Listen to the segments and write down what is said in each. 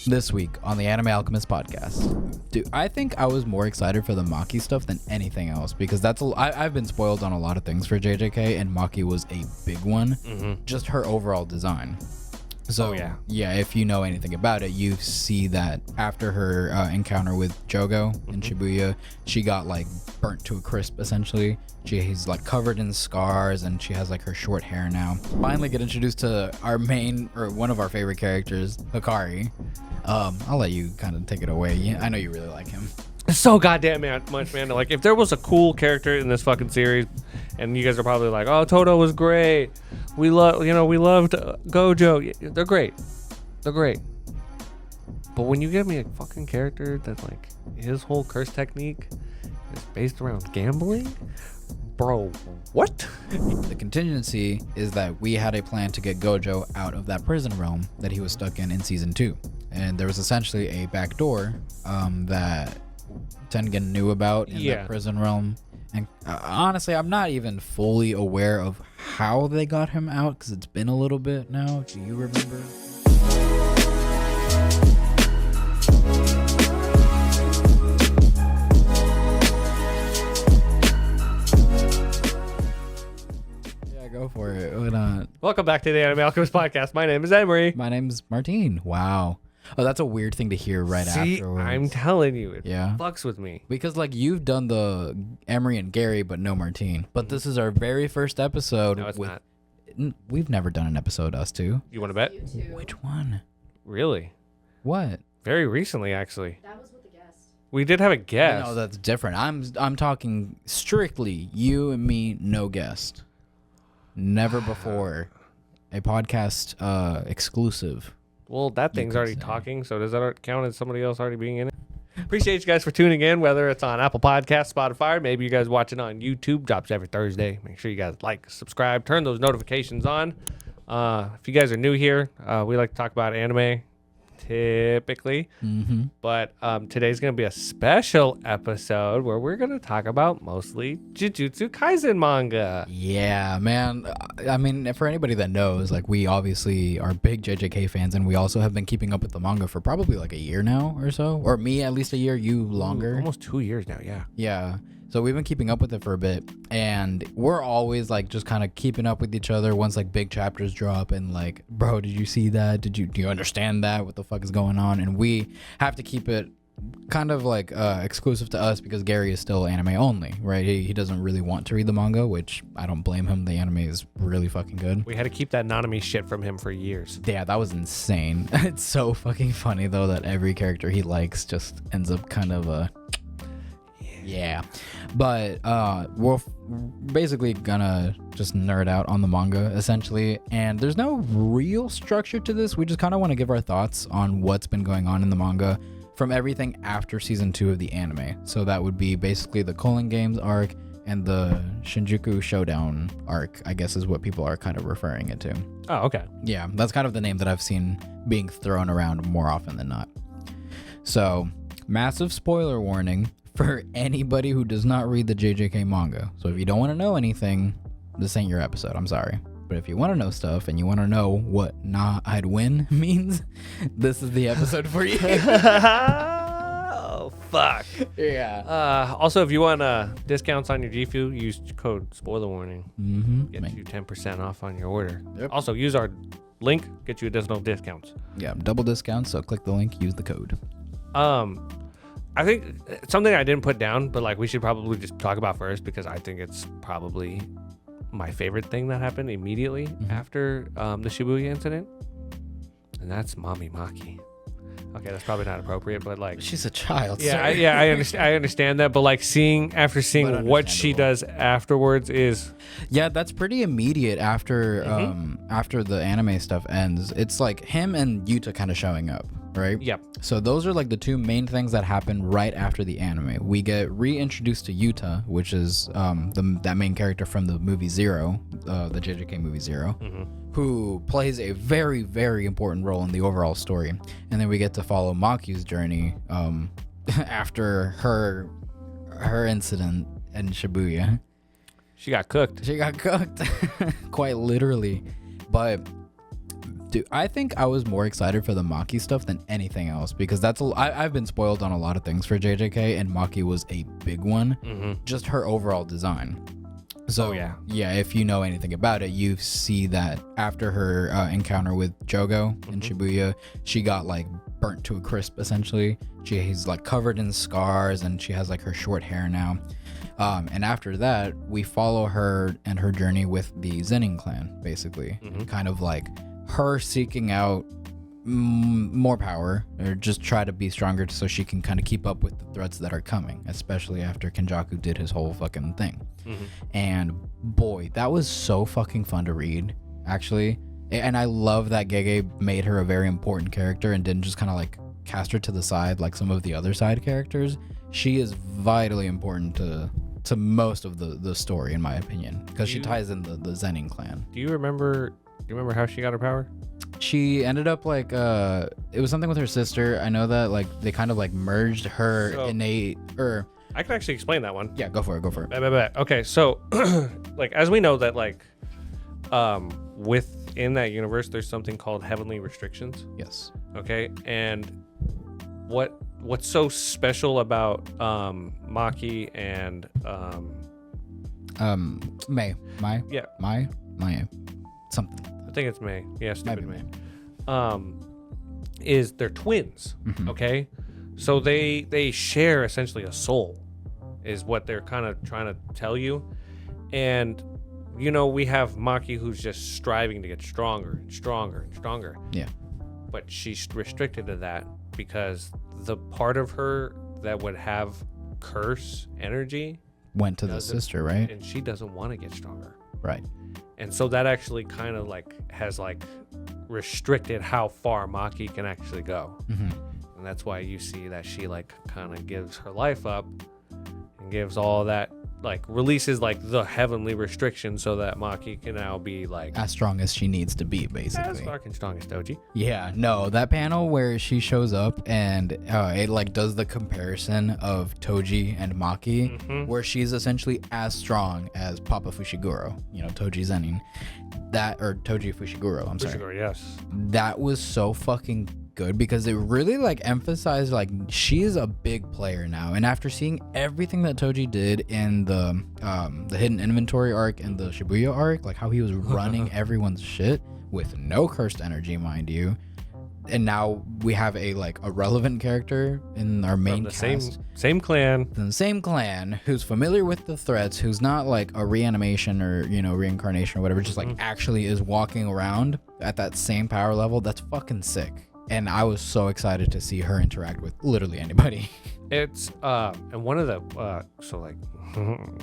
This week on the Anime Alchemist podcast. Dude, I think I was more excited for the Maki stuff than anything else because I've been spoiled on a lot of things for JJK, and Maki was a big one. Just her overall design. So yeah, if you know anything about it, you see that after her encounter with Jogo in Shibuya, she got like burnt to a crisp essentially. She's like covered in scars and she has like her short hair now. Finally get introduced to our main, or one of our favorite characters, Hakari. I'll let you kind of take it away. Yeah, I know you really like him. So goddamn much, man. Like, if there was a cool character in this fucking series, and you guys are probably like, "Oh, Toto was great. We loved Gojo." They're great. But when you give me a fucking character that like his whole curse technique is based around gambling, bro, what? The contingency is that we had a plan to get Gojo out of that prison realm that he was stuck in season 2, and there was essentially a back door that Tengen knew about in that prison realm. And honestly, I'm not even fully aware of how they got him out because it's been a little bit now. Do you remember? Yeah, go for it. Why not? Welcome back to the Anime Alchemist podcast. My name is Emory. My name's Martin. Wow. Oh, that's a weird thing to hear right afterwards. I'm telling you, it fucks with me. Because like you've done the Emory and Gary, but no Martine. But this is our very first episode. No, it's not. We've never done an episode, us two. You want to bet? Which one? Really? What? Very recently, actually. That was with a guest. We did have a guest. No, that's different. I'm talking strictly you and me, no guest. Never before. A podcast exclusive. Well, that thing's already talking, so does that count as somebody else already being in it? Appreciate you guys for tuning in, whether it's on Apple Podcasts, Spotify, or maybe you guys watching on YouTube. Drops every Thursday. Make sure you guys like, subscribe, turn those notifications on. If you guys are new here, we like to talk about anime, typically. But today's going to be a special episode where we're going to talk about mostly Jujutsu Kaisen manga. Yeah, man. I mean, for anybody that knows, like, we obviously are big JJK fans, and we also have been keeping up with the manga for probably like a year now or so. Or me, at least a year, you longer. Almost 2 years now, yeah. Yeah. So we've been keeping up with it for a bit, and we're always like just kind of keeping up with each other once like big chapters drop and like, bro, did you see that? Do you understand that? What the fuck is going on? And we have to keep it kind of like exclusive to us because Gary is still anime only, right? He doesn't really want to read the manga, which I don't blame him. The anime is really fucking good. We had to keep that Nanami shit from him for years. Yeah, that was insane. It's so fucking funny though that every character he likes just ends up kind of yeah, but we're basically gonna just nerd out on the manga essentially, and there's no real structure to this. We just kind of want to give our thoughts on what's been going on in the manga from everything after season 2 of the anime. So that would be basically the Culling Games arc and the Shinjuku Showdown arc, I guess is what people are kind of referring it to. Oh, okay. Yeah, that's kind of the name that I've seen being thrown around more often than not. So, massive spoiler warning for anybody who does not read the JJK manga. So if you don't want to know anything, this ain't your episode. I'm sorry. But if you want to know stuff and you want to know what "nah, I'd win" means, this is the episode for you. Oh, fuck. Yeah. Also, if you want discounts on your GFU, use code spoiler warning. Get you 10% off on your order. Yep. Also, use our link, get you additional discounts. Yeah, double discounts. So click the link, use the code. I think something I didn't put down, but like we should probably just talk about first because I think it's probably my favorite thing that happened immediately after the Shibuya incident, and that's Mommy Maki. Okay, that's probably not appropriate, but like she's a child. Yeah, I understand. I understand that, but like seeing what she does afterwards is that's pretty immediate after after the anime stuff ends. It's like him and Yuta kind of showing up, right? Yep. So those are like the two main things that happen right after the anime. We get reintroduced to Yuta, which is that main character from the movie Zero, the JJK movie Zero. Who plays a very, very important role in the overall story. And then we get to follow Maki's journey after her incident in Shibuya. She got cooked. Quite literally. But Dude, I think I was more excited for the Maki stuff than anything else because I've been spoiled on a lot of things for JJK, and Maki was a big one. Just her overall design. So yeah, if you know anything about it, you see that after her encounter with Jogo in Shibuya, she got like burnt to a crisp essentially. She's like covered in scars, and she has like her short hair now. And after that, we follow her and her journey with the Zenin Clan, basically, kind of like her seeking out more power, or just try to be stronger so she can kind of keep up with the threats that are coming, especially after Kenjaku did his whole fucking thing. And boy, that was so fucking fun to read, actually. And I love that Gege made her a very important character and didn't just kind of like cast her to the side like some of the other side characters. She is vitally important to most of the story, in my opinion, because she ties in the Zenin Clan. Do you remember how she got her power? She ended up like it was something with her sister. I know that like they kind of like merged her innate, or I can actually explain that one. Yeah, go for it. Okay, so like as we know that like within that universe there's something called heavenly restrictions. Yes. Okay. And what's so special about Maki and May something. I think it's May. Yeah, stupid May. Is they're twins. Okay, so they share essentially a soul, is what they're kind of trying to tell you. And you know, we have Maki who's just striving to get stronger and stronger and stronger. Yeah. But she's restricted to that because the part of her that would have curse energy went to the sister, right? And she doesn't want to get stronger. Right. And so that actually kind of like has like restricted how far Maki can actually go. And that's why you see that she like kind of gives her life up and gives all that, like releases like the heavenly restriction so that Maki can now be like as strong as she needs to be, basically. As fucking strong as Doji. Yeah, no, that panel where she shows up and it like does the comparison of Toji and Maki, where she's essentially as strong as Papa Fushiguro, you know, Toji Zenin, that, or Toji Fushiguro, I'm sorry. Fushiguro, yes. That was so fucking good because it really like emphasized like she's a big player now, and after seeing everything that Toji did in the hidden inventory arc and the Shibuya arc, like how he was running everyone's shit with no cursed energy, mind you, and now we have a like a relevant character in our main cast, same clan, the same clan, who's familiar with the threats, who's not like a reanimation or, you know, reincarnation or whatever, just like actually is walking around at that same power level. That's fucking sick. And I was so excited to see her interact with literally anybody. It's and one of the so like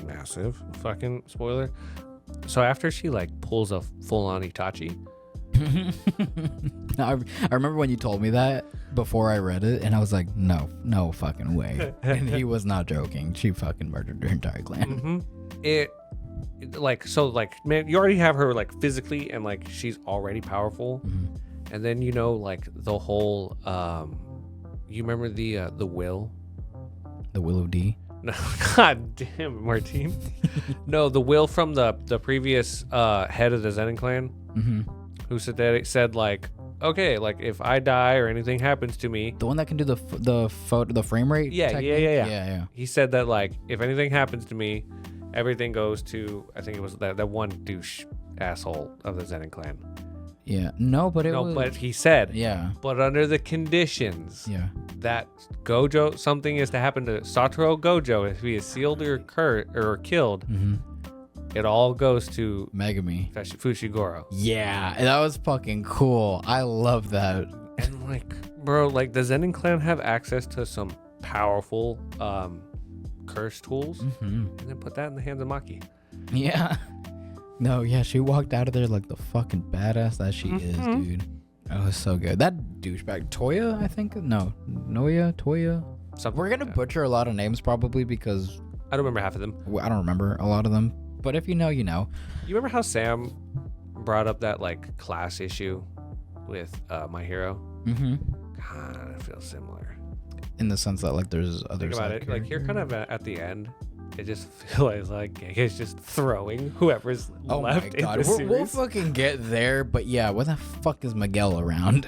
massive fucking spoiler. So after she like pulls a full on Itachi. I remember when you told me that before I read it, and I was like, no fucking way. And he was not joking. She fucking murdered her entire clan. It like, so like, man, you already have her like physically, and like she's already powerful. And then, you know, like the whole, you remember the will? The will of D? No, god damn it, Martine. No, the will from the previous head of the Zenin Clan, who said like, okay, like if I die or anything happens to me. The one that can do the frame rate? Yeah. He said that like, if anything happens to me, everything goes to, I think it was that one douche asshole of the Zenin Clan. Yeah. No, but but he said, yeah, but under the conditions, yeah, that Gojo, something is to happen to Satoru Gojo if he is sealed or killed, it all goes to Megumi Fushiguro. Yeah, that was fucking cool. I love that. And like, bro, like the Zenin Clan have access to some powerful curse tools, and then put that in the hands of Maki. Yeah. No, yeah, she walked out of there like the fucking badass that she is, dude. That was so good. That douchebag, Toya, I think? No, Toya. Something We're going to butcher a lot of names probably because I don't remember half of them. I don't remember a lot of them. But if you know, you know. You remember how Sam brought up that like class issue with My Hero? God, it feels similar. In the sense that like there's other Think about it. Like here, kind of at the end, I just feel like Genga's just throwing whoever's left in the series. We'll fucking get there, but yeah, where the fuck is Miguel around?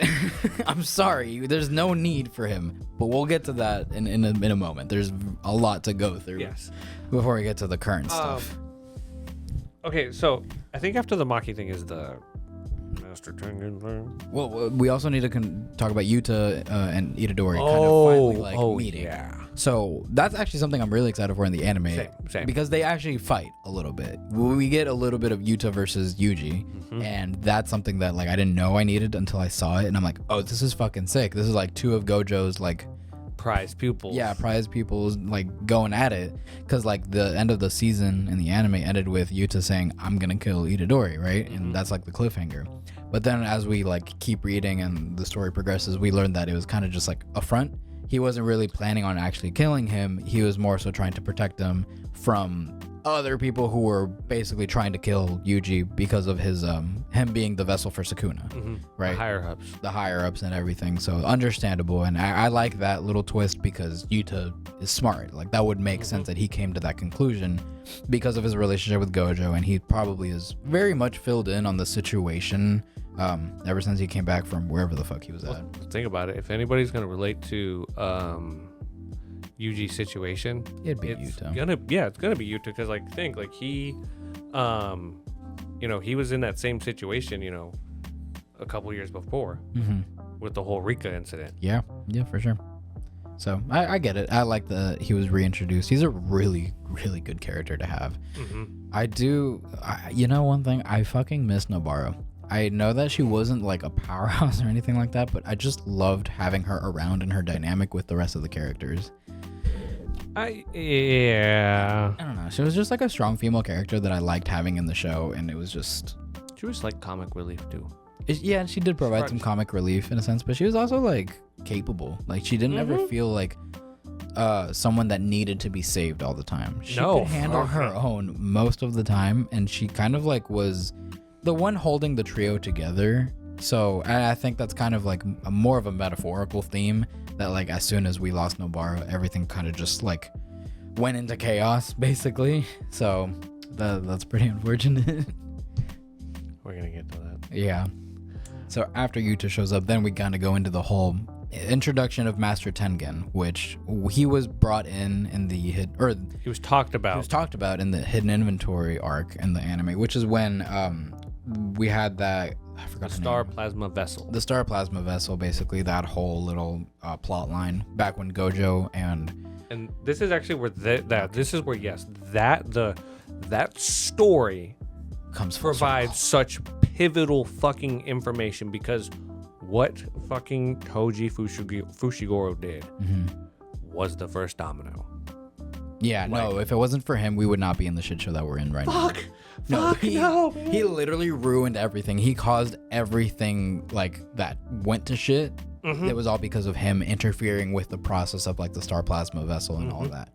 I'm sorry, there's no need for him, but we'll get to that in a moment. There's a lot to go through before we get to the current stuff. Okay, so I think after the Maki thing is the Master Tengen thing. Well, we also need to talk about Yuta and Itadori kind of finally meeting. Yeah. So that's actually something I'm really excited for in the anime. Same. Because they actually fight a little bit. We get a little bit of Yuta versus Yuji, and that's something that like I didn't know I needed until I saw it, and I'm like, oh, this is fucking sick. This is like two of Gojo's like prize pupils. Yeah, prize pupils like going at it, because like the end of the season in the anime ended with Yuta saying, I'm gonna kill Itadori, right? And that's like the cliffhanger. But then as we like keep reading and the story progresses, we learned that it was kind of just like a front. He wasn't really planning on actually killing him. He was more so trying to protect him from other people who were basically trying to kill Yuji because of his him being the vessel for Sukuna, right? The higher ups and everything. So understandable, and I like that little twist because Yuta is smart. Like that would make sense that he came to that conclusion because of his relationship with Gojo, and he probably is very much filled in on the situation ever since he came back from wherever the fuck he was at. Think about it. If anybody's gonna relate to Yuji's situation, It'd be Yuta. It's gonna be Yuta, because like think like he he was in that same situation a couple years before with the whole Rika incident. Yeah, for sure. So I get it. I like that he was reintroduced. He's a really, really good character to have. I do. One thing, I fucking miss Nobara. I know that she wasn't like a powerhouse or anything like that, but I just loved having her around and her dynamic with the rest of the characters. I don't know. She was just like a strong female character that I liked having in the show, and it was just... She was like comic relief too. Yeah, she did provide some comic relief in a sense, but she was also like capable. Like she didn't ever feel like someone that needed to be saved all the time. She could handle her own most of the time, and she kind of like was the one holding the trio together. So I think that's kind of like more of a metaphorical theme, that like as soon as we lost Nobara, everything kind of just like went into chaos basically. So that's pretty unfortunate. We're gonna get to that. Yeah. So after Yuta shows up, then we kind of go into the whole introduction of Master Tengen, which he was brought in the he was talked about in the Hidden Inventory arc in the anime, which is when we had that, I forgot the Star name. Plasma Vessel. The Star Plasma Vessel, basically that whole little plot line back when Gojo and this is actually where that story comes provides such pivotal fucking information, because what fucking Toji Fushiguro did was the first domino. Yeah, no, if it wasn't for him, we would not be in the shit show that we're in right now. He literally ruined everything. He caused everything like that went to shit. It was all because of him interfering with the process of like the Star Plasma Vessel and all that.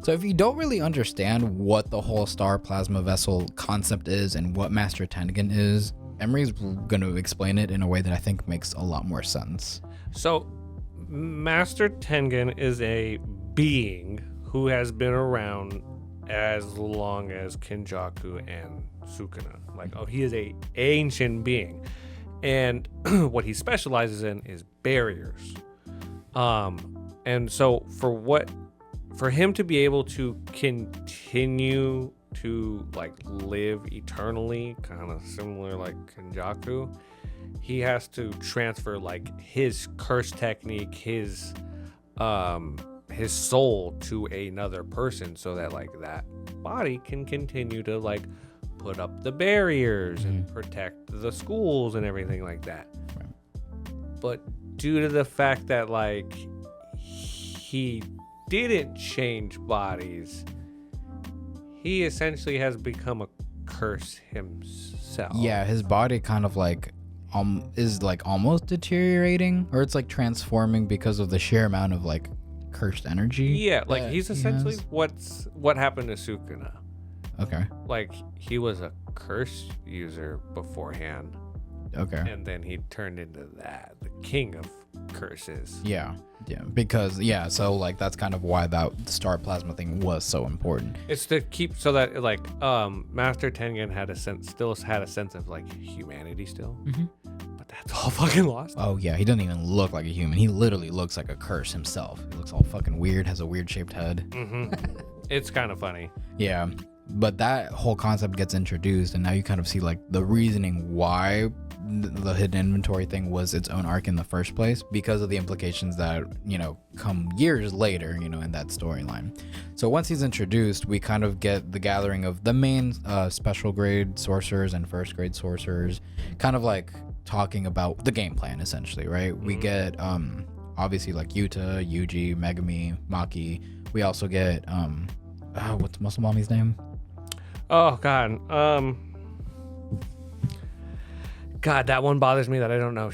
So if you don't really understand what the whole Star Plasma Vessel concept is and what Master Tengen is, Emery's going to explain it in a way that I think makes a lot more sense. So Master Tengen is a being who has been around as long as Kenjaku and Sukuna. He is a ancient being. And what he specializes in is barriers. And so for him to be able to continue to live eternally, kind of similar like Kenjaku, he has to transfer his curse technique, his soul to another person, so that that body can continue to put up the barriers and protect the schools and everything like that. Right. But due to the fact that he didn't change bodies, he essentially has become a curse himself. Yeah, his body kind of is almost deteriorating, or it's transforming because of the sheer amount of cursed energy. Yeah, he's essentially what happened to Sukuna. Okay. He was a curse user beforehand. Okay. And then he turned into the king of curses. Yeah, because so like that's kind of why that star plasma thing was so important. It's to keep so that like Master Tengen still had a sense of like humanity still, but that's all fucking lost. Oh yeah, he doesn't even look like a human. He literally looks like a curse himself. He looks all fucking weird, has a weird shaped head. It's kind of funny. Yeah, but that whole concept gets introduced, and now you kind of see like the reasoning why the hidden inventory thing was its own arc in the first place, because of the implications that come years later in that storyline. So once he's introduced, we kind of get the gathering of the main special grade sorcerers and first grade sorcerers, kind of like talking about the game plan essentially, right? We get obviously like Yuta, Yuji, Megumi, Maki. We also get what's Muscle Mommy's name? Oh god. God, that one bothers me that I don't know.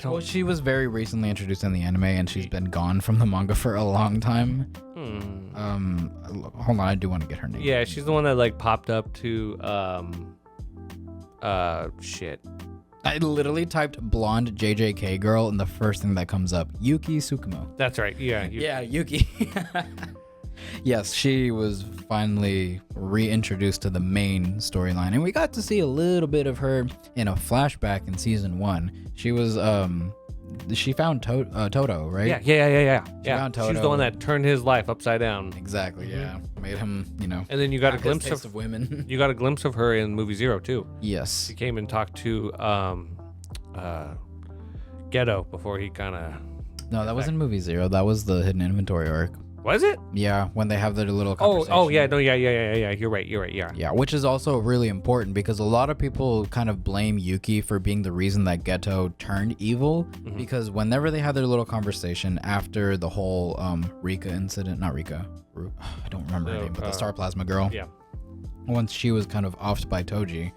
Well, she was very recently introduced in the anime, and she's been gone from the manga for a long time. Hold on, I do want to get her name. Yeah, she's the one that like popped up to shit. I literally typed blonde JJK girl, and the first thing that comes up, Yuki Tsukumo. That's right. Yeah. Yeah, Yuki. Yes, she was finally reintroduced to the main storyline, and we got to see a little bit of her in a flashback in season 1. She was she found Toto, right? Yeah. Found Toto. She's the one that turned his life upside down. Exactly. Yeah, made him. And then you got a glimpse of women. You got a glimpse of her in movie Zero too. Yes. She came and talked to Ghetto before he kind of. No, that wasn't movie 0. That was the hidden inventory arc. Was it? Yeah, when they have their little conversation. Oh yeah, no, yeah. You're right. Yeah. Yeah, which is also really important because a lot of people kind of blame Yuki for being the reason that Geto turned evil. Because whenever they had their little conversation after the whole Rika incident, not Rika, I don't remember her name, but the Star Plasma girl. Yeah. Once she was kind of offed by Toji,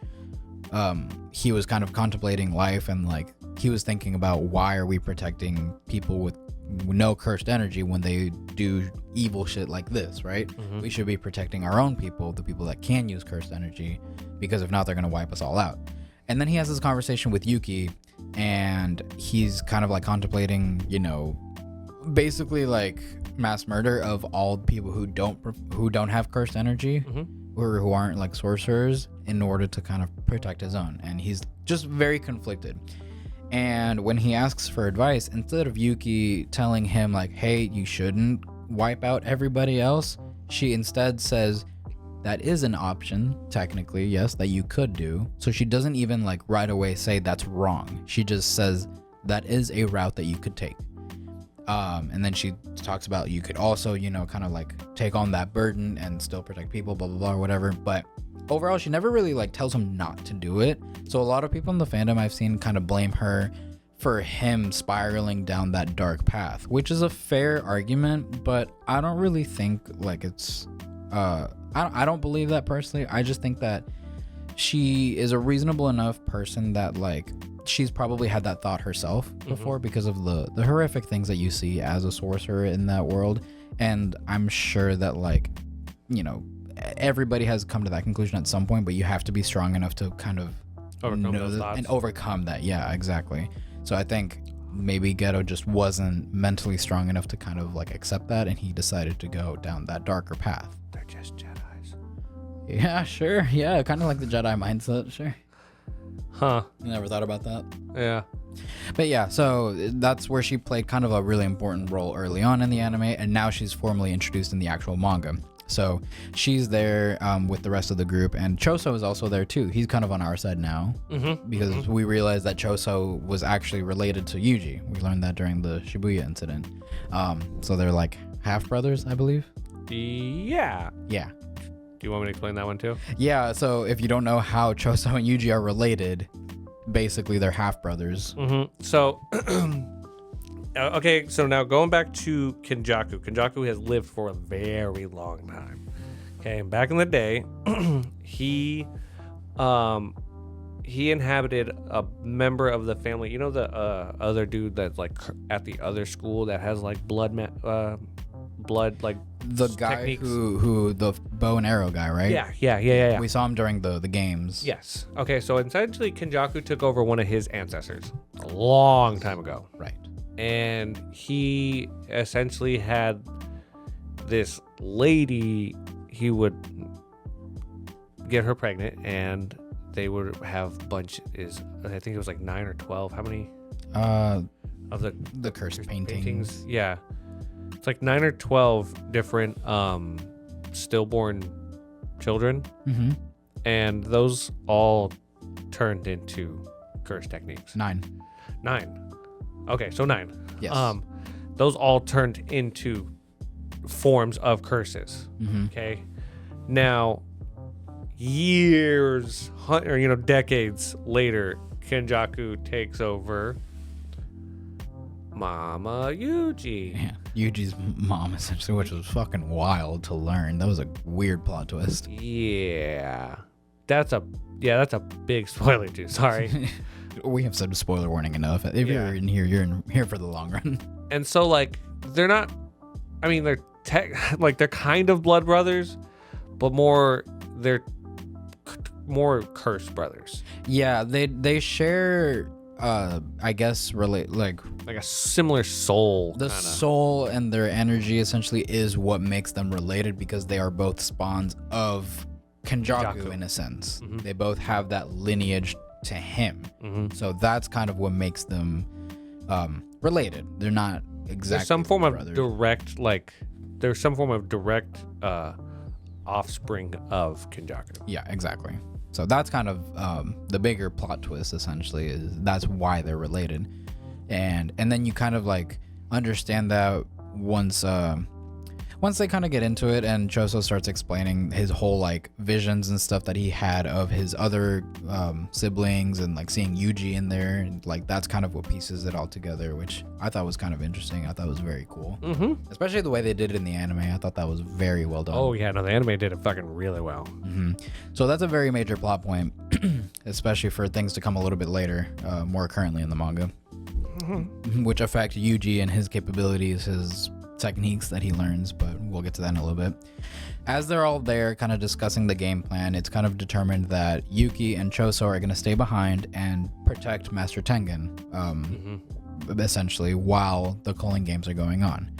he was kind of contemplating life, and like he was thinking about why are we protecting people with no cursed energy when they do evil shit like this, right? We should be protecting our own people, the people that can use cursed energy, because if not, they're gonna wipe us all out. And then he has this conversation with Yuki, and he's kind of like contemplating, basically like mass murder of all people who don't have cursed energy, or who aren't like sorcerers, in order to kind of protect his own. And he's just very conflicted. And when he asks for advice, instead of Yuki telling him like, hey, you shouldn't wipe out everybody else, she instead says that is an option, technically, yes, that you could do. So she doesn't even like right away say that's wrong. She just says that is a route that you could take. And then she talks about you could also, kind of like take on that burden and still protect people, blah, blah, blah, or whatever. But overall, she never really like tells him not to do it. So a lot of people in the fandom I've seen kind of blame her for him spiraling down that dark path, which is a fair argument, but I don't really think like it's I don't believe that personally. I just think that she is a reasonable enough person that like she's probably had that thought herself before because of the horrific things that you see as a sorcerer in that world. And I'm sure that like everybody has come to that conclusion at some point, but you have to be strong enough to kind of overcome those thoughts and overcome that. Yeah, exactly. So I think maybe Geto just wasn't mentally strong enough to kind of like accept that, and he decided to go down that darker path. They're just Jedis. Yeah, sure. Yeah, kind of like the Jedi mindset. Sure. Huh. Never thought about that. Yeah. But yeah, so that's where she played kind of a really important role early on in the anime, and now she's formally introduced in the actual manga. So she's there with the rest of the group, and Choso is also there too. He's kind of on our side now because we realized that Choso was actually related to Yuji. We learned that during the Shibuya incident. So they're like half brothers, I believe. Yeah. Yeah. Do you want me to explain that one too? Yeah. So if you don't know how Choso and Yuji are related, basically they're half brothers. So. Okay, so now going back to Kenjaku. Kenjaku has lived for a very long time. Okay, and back in the day, he inhabited a member of the family. You know the other dude that's like at the other school that has like blood like the guy techniques? who the bow and arrow guy, right? Yeah. We saw him during the games. Yes. Okay, so essentially Kenjaku took over one of his ancestors a long time ago. Right. and he essentially had this lady. He would get her pregnant, and they would have I think it was like 9 or 12. How many? Of the cursed paintings. Yeah, it's like 9 or 12 different stillborn children, and those all turned into curse techniques. 9. Okay, so 9. Yes. Those all turned into forms of curses. Okay, now years or decades later, Kenjaku takes over Mama Yuji. Yeah, Yuji's mom, essentially, which was fucking wild to learn. That was a weird plot twist. Yeah, that's a big spoiler too. Sorry. We have said spoiler warning enough. If you're in here, you're in here for the long run. And so, like, they're not. I mean, they're they're kind of blood brothers, but they're more cursed brothers. Yeah, they share. I guess relate like a similar soul. The kinda. Soul and their energy essentially is what makes them related, because they are both spawns of Kenjaku in a sense. They both have that lineage to him. So that's kind of what makes them related. They're not exactly. There's some form brothers. of direct, there's some form of direct offspring of Kenjaku. Yeah, exactly. So that's kind of the bigger plot twist, essentially, is that's why they're related. And then you kind of like understand that once they kind of get into it, and Choso starts explaining his whole like visions and stuff that he had of his other siblings, and like seeing Yuji in there, and like that's kind of what pieces it all together, which I thought was kind of interesting. I thought it was very cool, especially the way they did it in the anime. I thought that was very well done. Oh yeah, no, the anime did it fucking really well. So that's a very major plot point, especially for things to come a little bit later, more currently in the manga, which affect Yuji and his capabilities, his techniques that he learns, but we'll get to that in a little bit. As they're all there kind of discussing the game plan, it's kind of determined that Yuki and Choso are going to stay behind and protect Master Tengen, essentially, while the culling games are going on.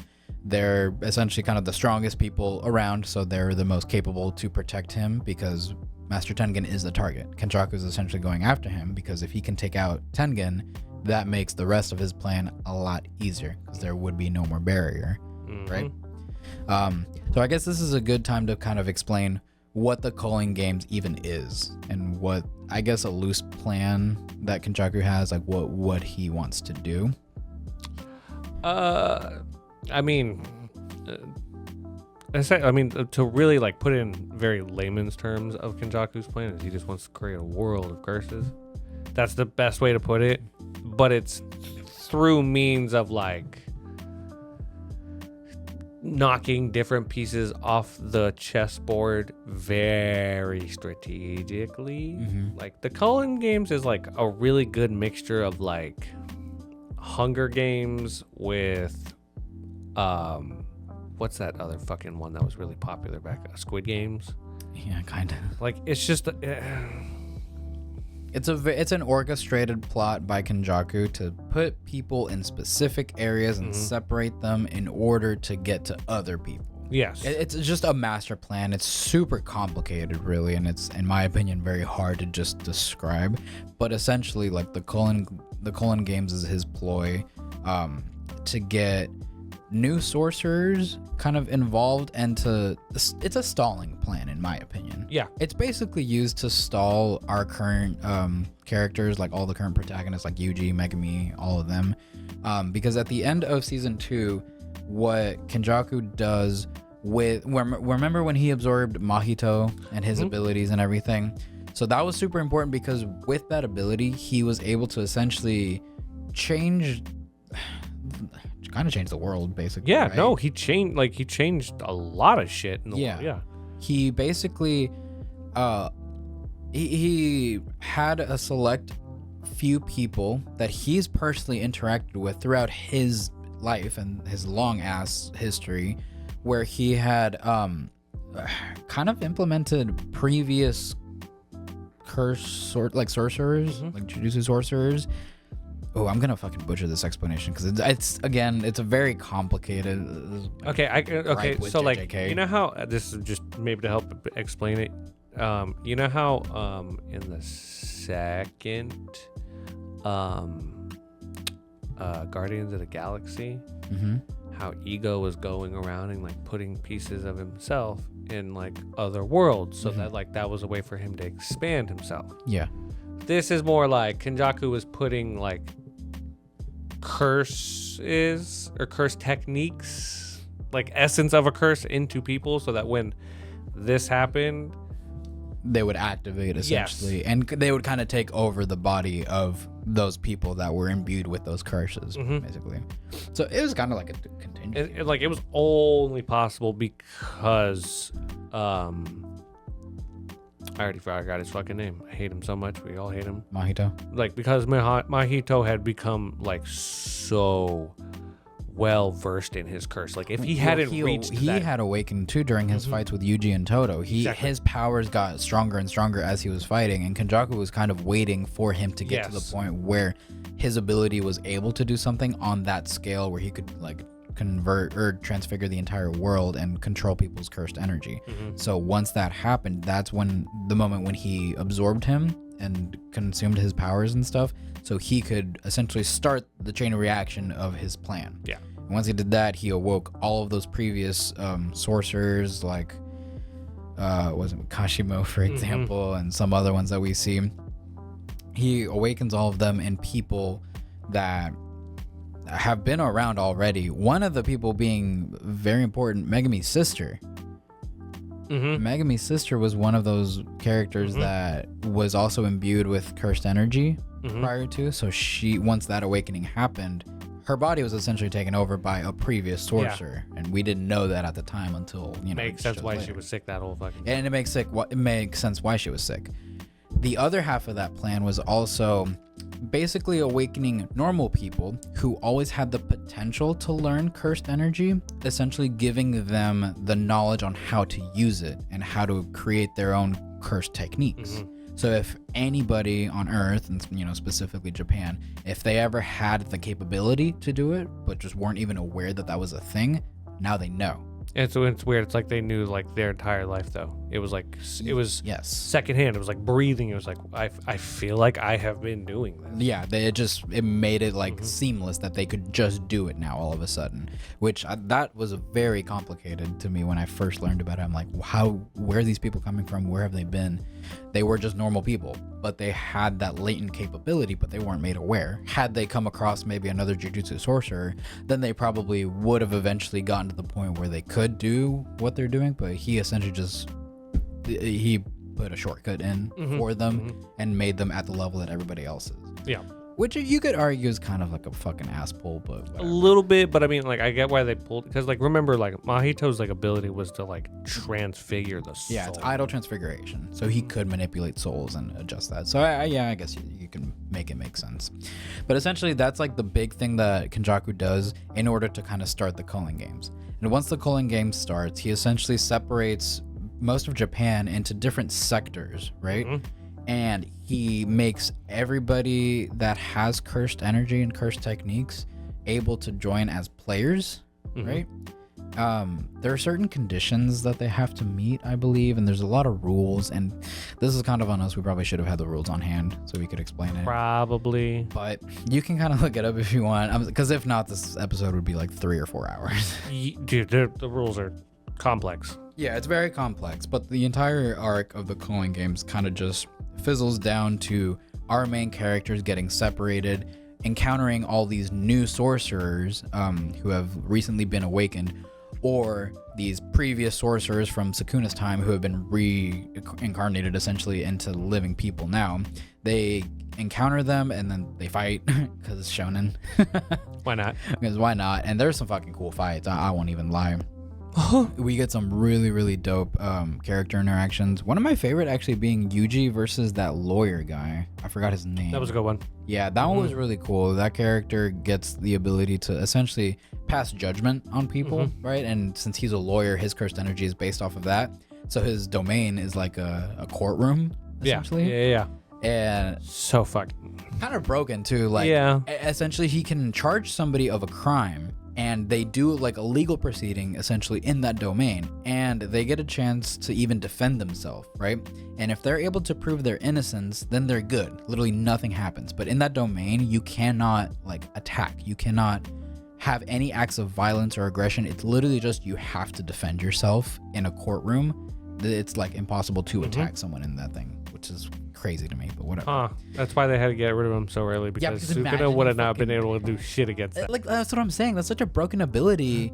They're essentially kind of the strongest people around, so they're the most capable to protect him, because Master Tengen is the target. Kenjaku is essentially going after him, because if he can take out Tengen, that makes the rest of his plan a lot easier, because there would be no more barrier. Right? So I guess this is a good time to kind of explain what the culling games even is, and what, I guess, a loose plan that Kenjaku has, like what he wants to do. I mean, to really like put it in very layman's terms of Kenjaku's plan, is he just wants to create a world of curses. That's the best way to put it, but it's through means of like knocking different pieces off the chessboard very strategically. Like the culling games is like a really good mixture of like Hunger Games with what's that other fucking one that was really popular back? Squid Games. Yeah, kind of. Like it's just it's an orchestrated plot by Kenjaku to put people in specific areas and separate them in order to get to other people. Yes. It's just a master plan. It's super complicated, really, and it's, in my opinion, very hard to just describe. But essentially, like the Cullen games is his ploy to get new sorcerers kind of involved, and it's a stalling plan, in my opinion. Yeah, it's basically used to stall our current characters, like all the current protagonists, like Yuji, Megumi, all of them, because at the end of season 2, what Kenjaku does with remember when he absorbed Mahito and his abilities and everything, so that was super important, because with that ability he was able to essentially kind of changed the world, basically. Yeah, right? No, he changed a lot of shit in the world. Yeah. He basically he had a select few people that he's personally interacted with throughout his life and his long ass history, where he had kind of implemented previous sorcerers, like Jujutsu sorcerers, Oh, I'm gonna fucking butcher this explanation because it's a very complicated. Okay. So like, JJK. you know how this is just maybe to help explain it. You know how in the second Guardians of the Galaxy, how Ego was going around and like putting pieces of himself in like other worlds, so that like that was a way for him to expand himself. Yeah. This is more like Kenjaku was putting like curses or curse techniques, like essence of a curse into people, so that when this happened, they would activate essentially, and they would kind of take over the body of those people that were imbued with those curses, basically. So it was kind of like a contingency. It was only possible because I already forgot his fucking name. I hate him so much. We all hate him. Mahito. Like, because Mahito had become like so well versed in his curse. Like, if he hadn't reached he that, had awakened too during his fights with Yuji and Toto. His powers got stronger and stronger as he was fighting, and Kenjaku was kind of waiting for him to get to the point where his ability was able to do something on that scale where he could like convert or transfigure the entire world and control people's cursed energy. So once that happened, that's when the moment when he absorbed him and consumed his powers and stuff, so he could essentially start the chain of reaction of his plan. Yeah. And once he did that, he awoke all of those previous sorcerers, like was it Kashimo, for example, and some other ones that we see. He awakens all of them and people that have been around already. One of the people being very important, Megumi's sister. Megumi's sister was one of those characters that was also imbued with cursed energy prior to. So once that awakening happened, her body was essentially taken over by a previous sorcerer, and we didn't know that at the time until makes sense why she was sick that whole fucking. And it makes sense why she was sick. The other half of that plan was also basically awakening normal people who always had the potential to learn cursed energy, essentially giving them the knowledge on how to use it and how to create their own cursed techniques. So if anybody on Earth, and specifically Japan, if they ever had the capability to do it but just weren't even aware that that was a thing, now they know. And so it's weird. It's like they knew like their entire life though. It was secondhand. It was like breathing. It was like I feel like I have been doing this. Yeah, it made it like seamless that they could just do it now all of a sudden, which that was very complicated to me when I first learned about it. I'm like, where are these people coming from? Where have they been? They were just normal people, but they had that latent capability, but they weren't made aware. Had they come across maybe another jujutsu sorcerer, then they probably would have eventually gotten to the point where they could do what they're doing, but he essentially he put a shortcut in for them and made them at the level that everybody else is. Yeah. Which you could argue is kind of like a fucking ass pull, but whatever. A little bit, but I mean, like, I get why they pulled, because, like, remember, like, Mahito's, like, ability was to, like, transfigure the soul. Yeah, it's idle transfiguration, so he could manipulate souls and adjust that. So, I guess you can make it make sense. But essentially, that's, like, the big thing that Kenjaku does in order to kind of start the Culling Games. And once the Culling Games starts, he essentially separates most of Japan into different sectors, right? And he makes everybody that has cursed energy and cursed techniques able to join as players, right? There are certain conditions that they have to meet, I believe, and there's a lot of rules, and this is kind of on us. We probably should have had the rules on hand so we could explain it. Probably. But you can kind of look it up if you want, because if not, this episode would be like 3 or 4 hours. Dude, the rules are complex. Yeah, it's very complex, but the entire arc of the Culling Games kind of just fizzles down to our main characters getting separated, encountering all these new sorcerers who have recently been awakened, or these previous sorcerers from Sukuna's time who have been reincarnated essentially into living people now. They encounter them and then they fight because it's shonen. Why not? Because why not? And there's some fucking cool fights. I won't even lie. We get some really, really dope character interactions. One of my favorite actually being Yuji versus that lawyer guy. I forgot his name. That was a good one. Yeah, that one was really cool. That character gets the ability to essentially pass judgment on people, right? And since he's a lawyer, his cursed energy is based off of that. So his domain is like a courtroom, essentially. Yeah. And so fucking kind of broken too. Like, essentially, he can charge somebody of a crime, and they do like a legal proceeding essentially in that domain, and they get a chance to even defend themselves, right? And if they're able to prove their innocence, then they're good. Literally nothing happens. But in that domain, you cannot like attack. You cannot have any acts of violence or aggression. It's literally just you have to defend yourself in a courtroom. It's like impossible to attack someone in that thing, which is crazy to me, but whatever. That's why they had to get rid of him so early, because Sukuna would have not been able to do shit against that. Like, that's what I'm saying. That's such a broken ability.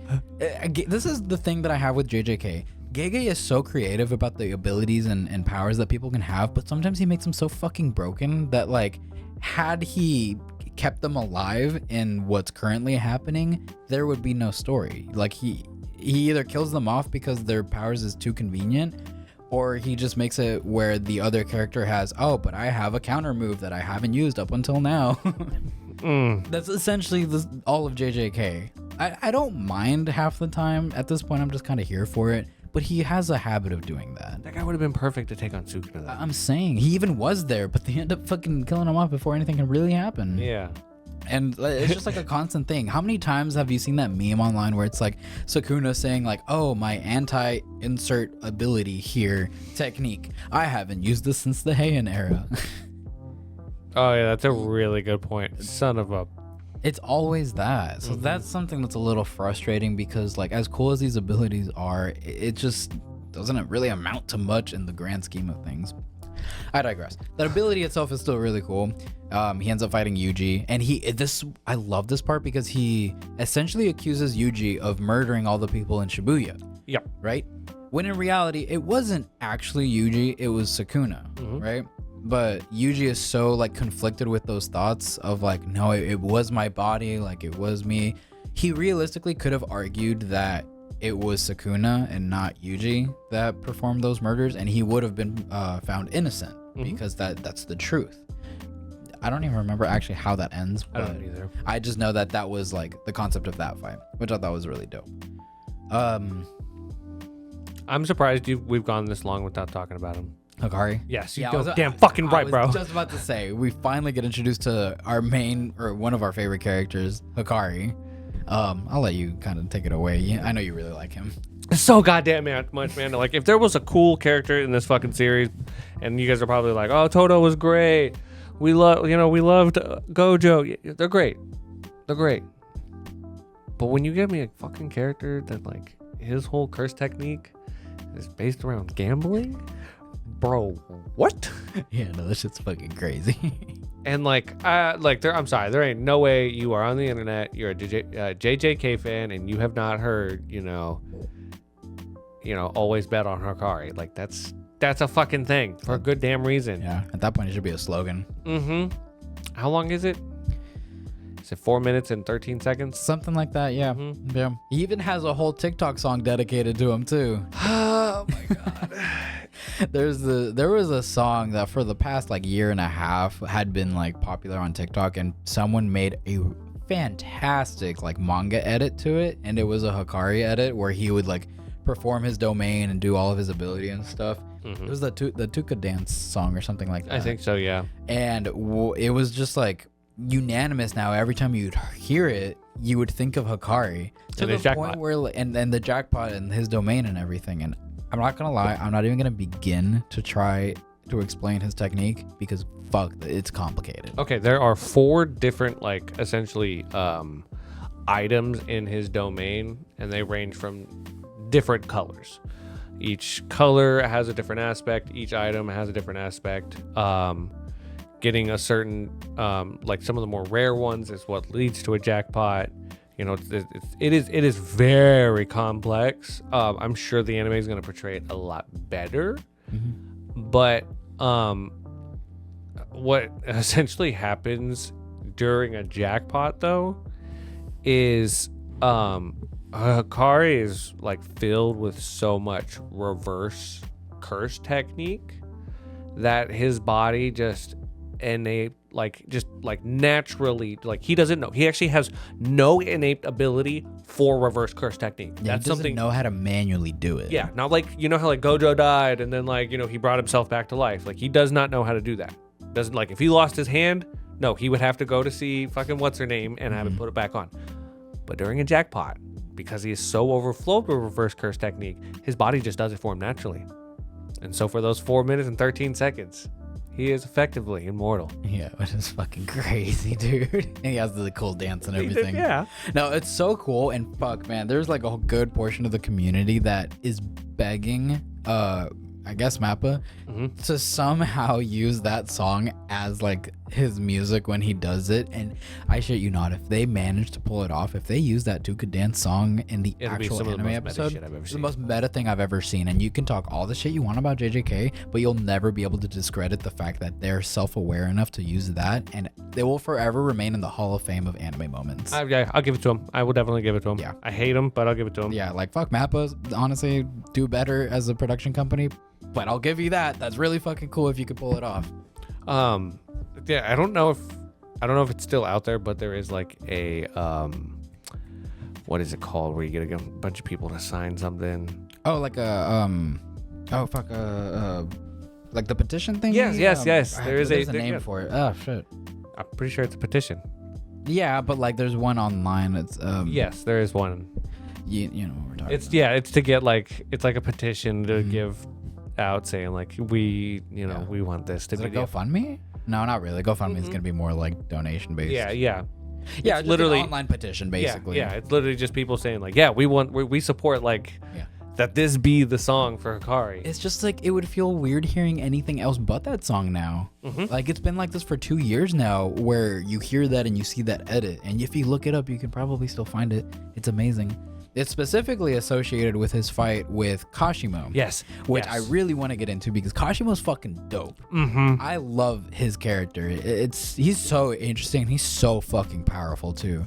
This is the thing that I have with JJK. Gege is so creative about the abilities and powers that people can have, but sometimes he makes them so fucking broken that, like, had he kept them alive in what's currently happening, there would be no story. Like, he either kills them off because their powers is too convenient, or he just makes it where the other character has, oh, but I have a counter move that I haven't used up until now. That's essentially all of JJK. I don't mind half the time. At this point, I'm just kind of here for it. But he has a habit of doing that. That guy would have been perfect to take on Sukuna, though. I'm saying, he even was there, but they end up fucking killing him off before anything can really happen. Yeah. And it's just like a constant thing. How many times have you seen that meme online where it's like Sukuna saying like, oh, my anti-insert ability here technique. I haven't used this since the Heian era. Oh, yeah, that's a really good point. Son of a... It's always that. So that's something that's a little frustrating, because like as cool as these abilities are, it just doesn't really amount to much in the grand scheme of things. I digress. That ability itself is still really cool. He ends up fighting Yuji, and I love this part because he essentially accuses Yuji of murdering all the people in Shibuya. Yep. Right? When in reality, it wasn't actually Yuji, it was Sukuna, right? But Yuji is so like conflicted with those thoughts of like, no, it was my body, like it was me. He realistically could have argued that it was Sukuna and not Yuji that performed those murders, and he would have been found innocent because that's the truth. I don't even remember actually how that ends. I don't either. I just know that was like the concept of that fight, which I thought was really dope. I'm surprised we've gone this long without talking about him. Hakari? Yes, you're damn fucking right, bro. I was just about to say, we finally get introduced to our main, or one of our favorite characters, Hakari. I'll let you kind of take it away. I know you really like him. So goddamn much, man. Like, if there was a cool character in this fucking series, and you guys are probably like, oh, Toto was great. We loved Gojo. They're great. They're great. But when you give me a fucking character that, like, his whole curse technique is based around gambling, bro, what? Yeah, no, this shit's fucking crazy. And I'm sorry, there ain't no way you are on the internet, you're a JJK fan, and you have not heard, always bet on Hakari. Like, that's a fucking thing for a good damn reason. Yeah, at that point it should be a slogan. How long is it? Is it 4 minutes and 13 seconds? Something like that, yeah. Yeah. He even has a whole TikTok song dedicated to him too. Oh my god. There was a song that for the past like year and a half had been like popular on TikTok, and someone made a fantastic like manga edit to it, and it was a Hakari edit where he would like perform his domain and do all of his ability and stuff. It was the Tuka dance song or something like that. I think so, yeah. And it was just like unanimous now. Every time you'd hear it, you would think of Hakari to the point where and the jackpot and his domain and everything. And I'm not gonna lie, I'm not even gonna begin to try to explain his technique because fuck, it's complicated. Okay, there are 4 different like essentially items in his domain, and they range from different colors. Each color has a different aspect. Each item has a different aspect. Getting a certain like some of the more rare ones is what leads to a jackpot. It is very complex. I'm sure the anime is going to portray it a lot better. But what essentially happens during a jackpot though is Hakari is like filled with so much reverse curse technique that his body just naturally, like, he doesn't know. He actually has no innate ability for reverse curse technique. Yeah, he doesn't know how to manually do it. Yeah, not like, how like Gojo died and then like, he brought himself back to life. Like, he does not know how to do that. Doesn't like if he lost his hand, no, he would have to go to see fucking what's her name and have it put it back on. But during a jackpot, because he is so overflowed with reverse curse technique, his body just does it for him naturally. And so for those 4 minutes and 13 seconds, he is effectively immortal. Yeah, which is fucking crazy, dude. And he has the cool dance and everything. Yeah. No, it's so cool. And fuck, man, there's like a good portion of the community that is begging, I guess Mappa, to somehow use that song as like his music when he does it. And I shit you not, if they manage to pull it off, if they use that Tuka dance song in the actual anime episode, it's the most meta thing I've ever seen. And you can talk all the shit you want about JJK, but you'll never be able to discredit the fact that they're self-aware enough to use that, and they will forever remain in the Hall of Fame of anime moments. I'll give it to him. I will definitely give it to him. Yeah. I hate him, but I'll give it to him. Yeah, like fuck Mappa, honestly, do better as a production company, but I'll give you that. That's really fucking cool if you could pull it off. Yeah, I don't know if it's still out there, but there is like a what is it called, where you get a bunch of people to sign something. Oh, like a like the petition thing. Yes. There's a name for it. Oh shit. I'm pretty sure it's a petition. Yeah, but like there's one online. It's yes, there is one. You know what we're talking about. It's to get like, it's like a petition to give out saying like we want this to Is be it GoFundMe? No, not really. GoFundMe is gonna be more like donation based. Yeah. It's literally an online petition basically. Yeah, it's literally just people saying like, yeah, we support like that this be the song for Hakari. It's just like, it would feel weird hearing anything else but that song now. Like, it's been like this for 2 years now, where you hear that and you see that edit, and if you look it up, you can probably still find it. It's amazing. It's specifically associated with his fight with Kashimo. Yes. Which I really want to get into, because Kashimo's fucking dope. I love his character. He's so interesting. He's so fucking powerful too.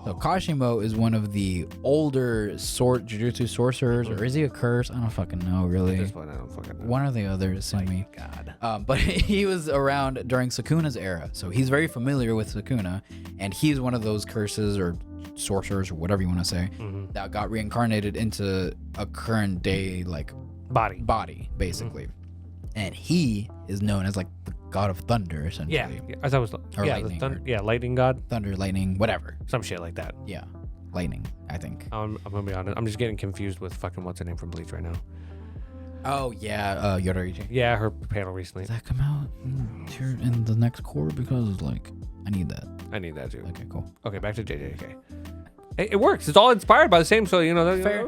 So Kashimo is one of the older jujutsu sorcerers, or is he a curse? I don't fucking know, really. At this point, I don't fucking know. One or the other, sue me. God. But he was around during Sukuna's era, so he's very familiar with Sukuna, and he's one of those curses or sorcerers or whatever you want to say that got reincarnated into a current day like body basically. And he is known as like the god of thunder, essentially. Yeah, I thought it was lightning, lightning god, thunder, lightning, whatever, some shit like that. Yeah, lightning, I think. I'm gonna be honest, I'm just getting confused with fucking what's her name from Bleach right now. Oh yeah, Yoraichi. Yeah, her panel recently. Does that come out in the next quarter? Because like I need that. I need that too. Okay, cool. Okay, back to JJK. It works. It's all inspired by the same, so you know. Fair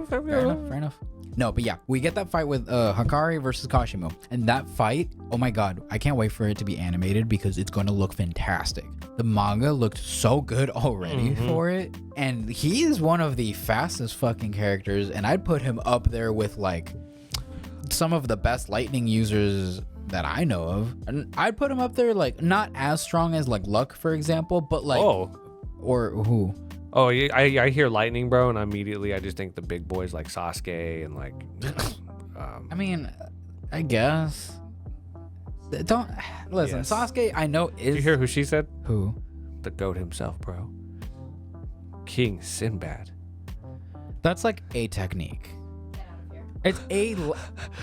enough. No, but yeah, we get that fight with Hakari versus Kashimo, and that fight, oh my god, I can't wait for it to be animated because it's going to look fantastic. The manga looked so good already for it, and he is one of the fastest fucking characters, and I'd put him up there with like some of the best lightning users that I know of. And I'd put him up there, like not as strong as like Luck, for example, but like or who? Oh, I hear lightning, bro, and immediately I just think the big boys like Sasuke and like. I mean, I guess. Don't listen. Yes. Sasuke, I know is. Did you hear who she said? Who? The goat himself, bro. King Sinbad. That's like a technique. It's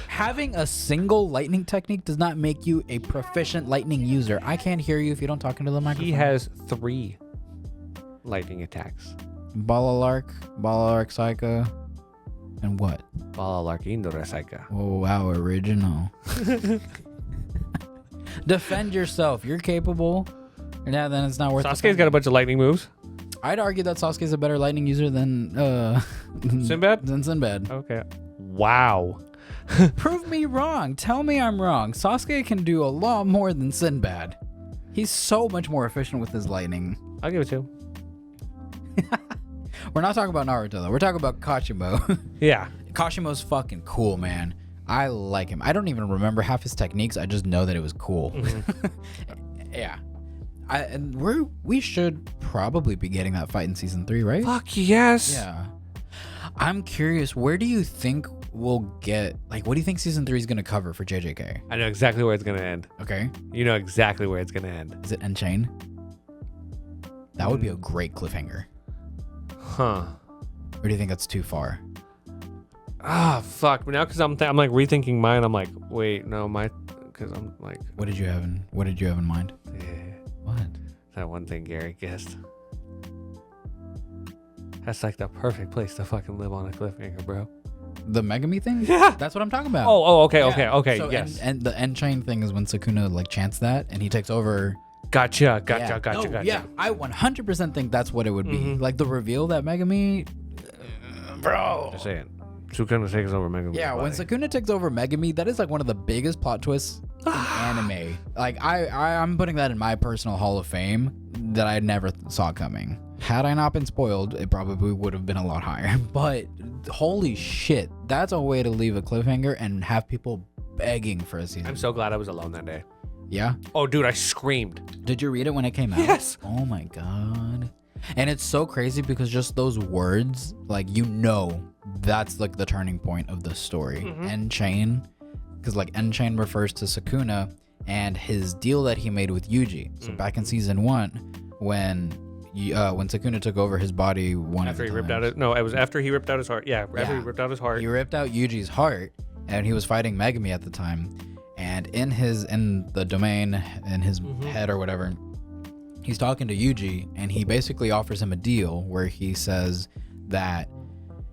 having a single lightning technique does not make you a proficient lightning user. I can't hear you if you don't talk into the microphone. He has 3 lightning attacks. Balalark, Saika, and what? Balalark Indra Saika. Oh wow, original. Defend yourself. You're capable. Yeah, then it's not worth. Sasuke's got a bunch of lightning moves. I'd argue that Sasuke's a better lightning user than Sinbad. Okay. Wow. Prove me wrong. Tell me I'm wrong. Sasuke can do a lot more than Sinbad. He's so much more efficient with his lightning. I'll give it to him. We're not talking about Naruto though. We're talking about Kashimo. Yeah. Kashimo's fucking cool, man. I like him. I don't even remember half his techniques. I just know that it was cool. Yeah. And we should probably be getting that fight in season 3, right? Fuck yes. Yeah. I'm curious, where do you think we'll get, like, what do you think season 3 is going to cover for JJK? I know exactly where it's going to end. Okay. You know exactly where it's going to end. Is it Unchained? That would be a great cliffhanger. Huh. Or do you think that's too far? Ah, fuck. Now, because I'm like rethinking mine. I'm like, wait, no, because I'm like, What did you have in mind? yeah, What? that one thing Gary guessed. That's like the perfect place to fucking live on a cliffhanger, bro. The Megumi thing? Yeah. That's what I'm talking about. Okay, Yeah. okay, So, yes. And the end chain thing is when Sukuna like chants that and he takes over. Gotcha. Yeah, I 100% think that's what it would be. Like the reveal that Megumi, bro. Just saying. Sukuna takes over Megumi. Yeah, when Sukuna takes over Megumi, that is like one of the biggest plot twists in anime. Like I'm putting that in my personal Hall of Fame that I never saw coming. Had I not been spoiled, it probably would have been a lot higher. But holy shit, that's a way to leave a cliffhanger and have people begging for a season. I'm so glad I was alone that day. Yeah? Oh, dude, I screamed. Did you read it when it came out? Yes. Oh my god. And it's so crazy because just those words, like, that's like the turning point of the story. End chain, because like end chain refers to Sukuna and his deal that he made with Yuji. So back in season 1, when Sukuna took over his body, it was after he ripped out his heart. Yeah, after he ripped out his heart. He ripped out Yuji's heart, and he was fighting Megumi at the time. And in the domain, in his head or whatever, he's talking to Yuji, and he basically offers him a deal where he says that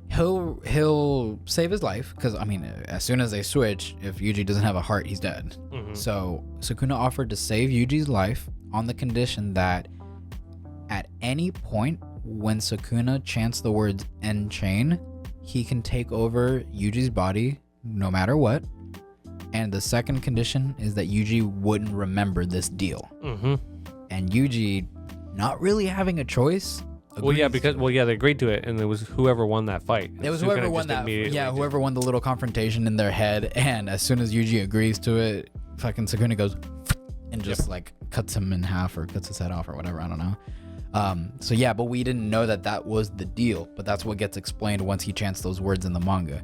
he'll save his life, because I mean, as soon as they switch, if Yuji doesn't have a heart, he's dead. So Sukuna offered to save Yuji's life on the condition that at any point when Sukuna chants the words end chain, he can take over Yuji's body no matter what. And the second condition is that Yuji wouldn't remember this deal. And Yuji, not really having a choice. They agreed to it, and it was whoever won that fight. It was whoever won that. Yeah, whoever won the little confrontation in their head. And as soon as Yuji agrees to it, fucking Sukuna goes and just like cuts him in half or cuts his head off or whatever. I don't know. So yeah, but we didn't know that was the deal. But that's what gets explained once he chants those words in the manga.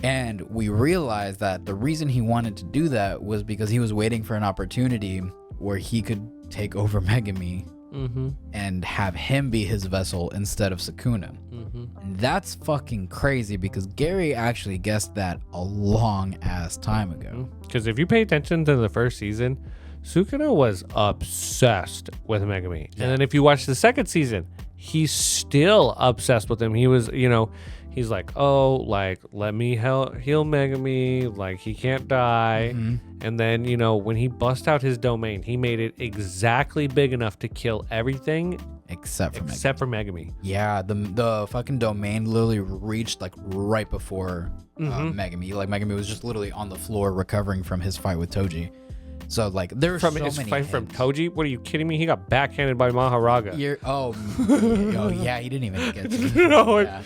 And we realized that the reason he wanted to do that was because he was waiting for an opportunity where he could take over Megumi and have him be his vessel instead of Sukuna. And that's fucking crazy because Gary actually guessed that a long ass time ago. Because if you pay attention to the first season, Sukuna was obsessed with Megumi. Yeah. And then if you watch the second season, he's still obsessed with him. He was, he's like, oh, like, let me heal Megumi, like, he can't die. And then, when he bust out his domain, he made it exactly big enough to kill everything except for Megumi. Yeah, the fucking domain literally reached, like, right before Megumi. Like, Megumi was just literally on the floor recovering from his fight with Toji. So, like, there's so many his fight from Toji? What are you kidding me? He got backhanded by Maharaga. Yeah, he didn't even get to.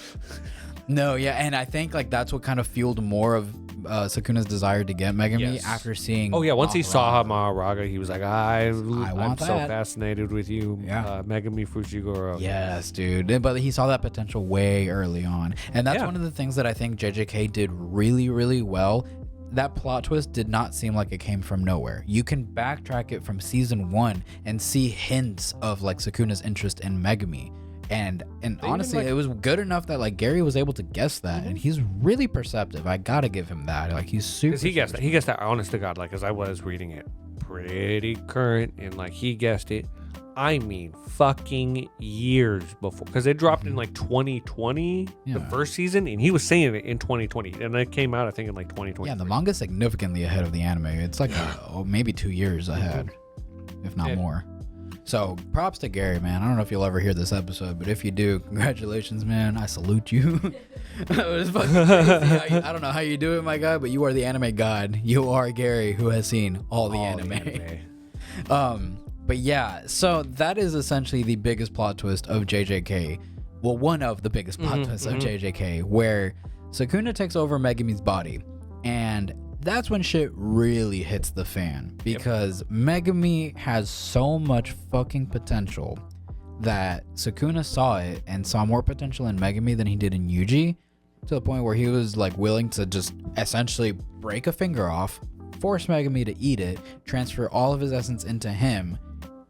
No, yeah, and I think like that's what kind of fueled more of Sukuna's desire to get Megumi after seeing. Oh yeah, once he saw Maharaga, he was like, I'm so fascinated with you, Megumi Fushiguro. Yes, dude. But he saw that potential way early on, and that's one of the things that I think JJK did really, really well. That plot twist did not seem like it came from nowhere. You can backtrack it from season 1 and see hints of like Sukuna's interest in Megumi. And honestly, it was good enough that like Gary was able to guess that, and he's really perceptive. I gotta give him that. Like he's super. He guessed that. Honest to God, like as I was reading it, pretty current, and like he guessed it. I mean, fucking years before, because it dropped in like 2020, the first season, and he was saying it in 2020, and it came out I think in like 2020. Yeah, the manga's significantly ahead of the anime. It's like maybe 2 years ahead, if not more. So props to Gary, man. I don't know if you'll ever hear this episode, but if you do, congratulations, man. I salute you. It was fucking crazy. I don't know how you do it, my guy, but you are the anime god. You are Gary, who has seen all the anime. But yeah, so that is essentially the biggest plot twist of JJK. Well, one of the biggest plot twists of JJK, where Sukuna takes over Megumi's body, and that's when shit really hits the fan, because Megumi has so much fucking potential that Sukuna saw it and saw more potential in Megumi than he did in Yuji, to the point where he was like willing to just essentially break a finger off, force Megumi to eat it, transfer all of his essence into him,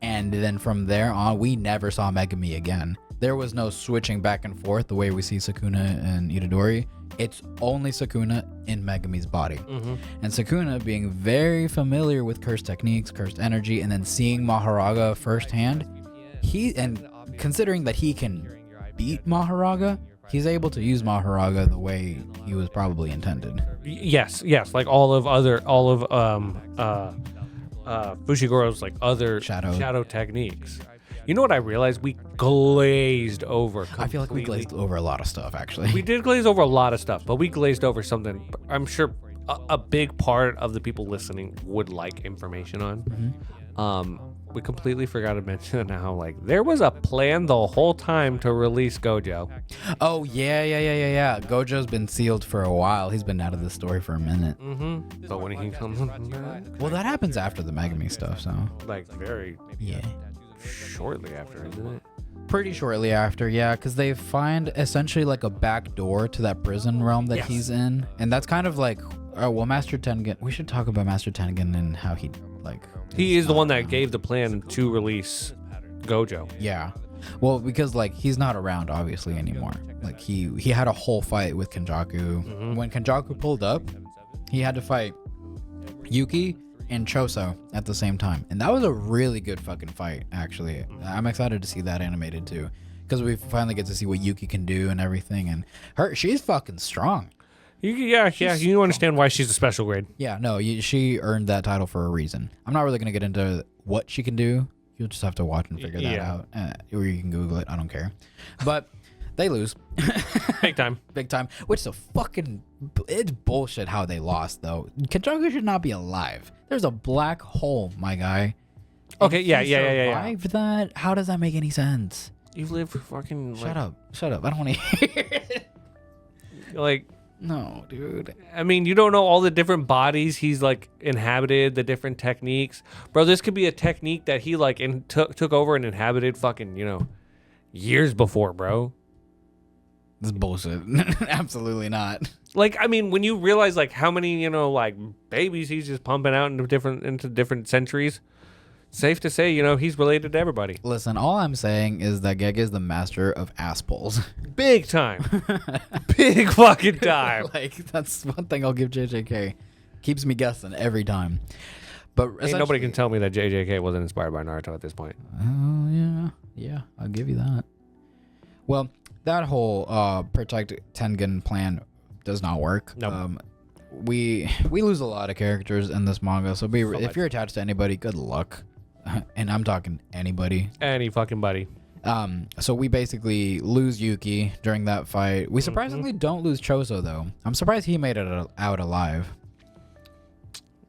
and then from there on we never saw Megumi again. there was no switching back and forth the way we see Sukuna and Itadori. It's only Sukuna in Megumi's body. And Sukuna, being very familiar with cursed techniques, cursed energy, and then seeing Maharaga firsthand, considering that he can beat Maharaga, he's able to use Maharaga the way he was probably intended. Yes, like all of Fushigoro's like other shadow techniques. You know what I realized? We glazed over completely. I feel like we glazed over a lot of stuff, actually. We did glaze over a lot of stuff, but we glazed over something I'm sure a big part of the people listening would like information on. We completely forgot to mention how like there was a plan the whole time to release Gojo. Oh, yeah. Gojo's been sealed for a while. He's been out of the story for a minute. So when he comes back... Well, that happens after the Megumi stuff, so... Like very... Yeah. Shortly after, isn't it? Pretty shortly after, yeah, because they find essentially like a back door to that prison realm that he's in, and that's kind of like, Master Tengen. We should talk about Master Tengen and how he like. He is the one that gave the plan to release Gojo. Yeah, well, because like he's not around obviously anymore. Like he had a whole fight with Kenjaku. When Kenjaku pulled up, he had to fight Yuki and Choso at the same time, and that was a really good fucking fight. Actually, I'm excited to see that animated too, because we finally get to see what Yuki can do and everything. And she's fucking strong. You understand why she's a special grade. Yeah, no, she earned that title for a reason. I'm not really gonna get into what she can do. You'll just have to watch and figure that out, or you can Google it. I don't care. But they lose. Big time. Which is it's bullshit how they lost though. Kenjaku should not be alive. There's a black hole, my guy. Okay, yeah. Survived that? How does that make any sense? You live for fucking... Shut up. I don't want to hear it. Like... No, dude. I mean, you don't know all the different bodies he's like inhabited, the different techniques. Bro, this could be a technique that he like took over and inhabited fucking, years before, bro. This is bullshit. Absolutely not. Like, I mean, when you realize like how many, like babies he's just pumping out into different centuries, safe to say, he's related to everybody. Listen, all I'm saying is that Gege is the master of ass pulls. Big time. Big fucking time. Like, that's one thing I'll give JJK. Keeps me guessing every time. But nobody can tell me that JJK wasn't inspired by Naruto at this point. Oh, yeah. Yeah, I'll give you that. Well, that whole protect Tengen plan does not work. Nope. We lose a lot of characters in this manga, so if you're attached to anybody, good luck. And I'm talking anybody. Any fucking buddy. So we basically lose Yuki during that fight. We surprisingly don't lose Choso, though. I'm surprised he made it out alive.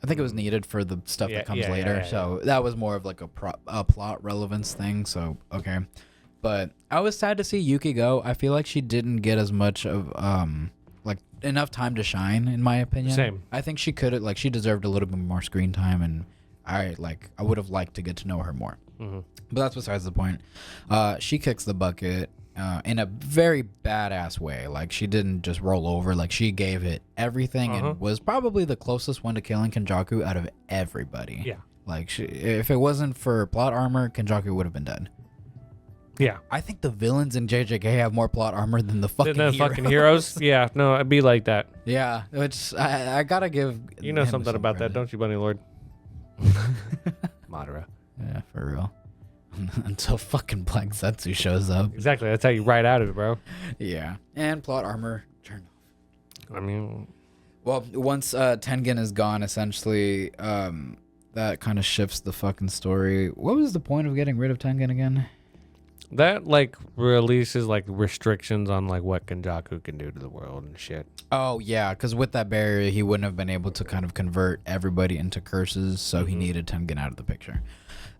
I think it was needed for the stuff that comes later. So that was more of like a plot relevance thing. So, okay. But I was sad to see Yuki go. I feel like she didn't get as much of like enough time to shine, in my opinion. Same. I think she could have she deserved a little bit more screen time, and I would have liked to get to know her more. But that's besides the point. She kicks the bucket in a very badass way. Like, she didn't just roll over. Like, she gave it everything and was probably the closest one to killing Kenjaku out of everybody. Yeah. Like, if it wasn't for plot armor, Kenjaku would have been dead. Yeah. I think the villains in JJK have more plot armor than the fucking heroes. Yeah, no, I'd be like that. Yeah, which I gotta give. You know something about that, don't you, Bunny Lord? Madara. Yeah, for real. Until fucking Black Zetsu shows up. Exactly, that's how you ride out of it, bro. Yeah, and plot armor turned off. I mean, well, once Tengen is gone, essentially, that kind of shifts the fucking story. What was the point of getting rid of Tengen again? That releases restrictions on what Kenjaku can do to the world and shit. Oh yeah, because with that barrier, he wouldn't have been able to kind of convert everybody into curses, so he needed Tengen out of the picture.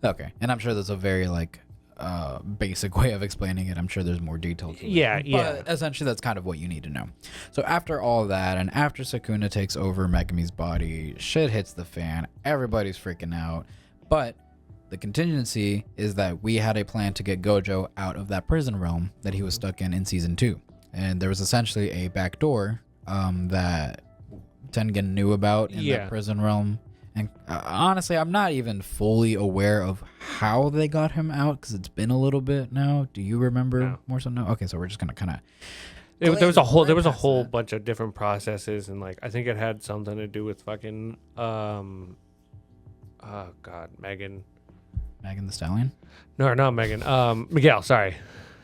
Okay, and I'm sure there's a very basic way of explaining it. I'm sure there's more detail to it. Yeah. But essentially, that's kind of what you need to know. So after all that, and after Sukuna takes over Megumi's body, shit hits the fan. Everybody's freaking out, but the contingency is that we had a plan to get Gojo out of that prison realm that he was stuck in season 2. And there was essentially a back door that Tengen knew about in that prison realm. And honestly, I'm not even fully aware of how they got him out because it's been a little bit now. Do you remember more so? No. Okay, so we're just gonna kind of. There was a whole bunch of different processes, and like I think it had something to do with fucking oh god, Megan Megan the Stallion. No, not Megan. Miguel. Sorry.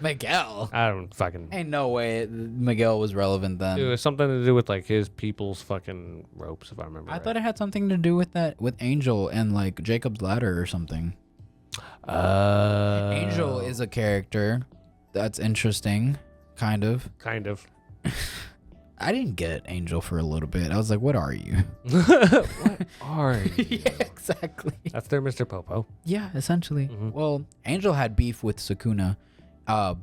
Miguel. I don't fucking. Ain't no way Miguel was relevant then. It was something to do with like his people's fucking ropes, if I remember. I thought it had something to do with that, with Angel and like Jacob's Ladder or something. Angel is a character that's interesting, kind of. Kind of. I didn't get Angel for a little bit. I was like, "What are you?" What are you? Yeah, exactly. That's their Mr. Popo. Yeah, essentially. Mm-hmm. Well, Angel had beef with Sukuna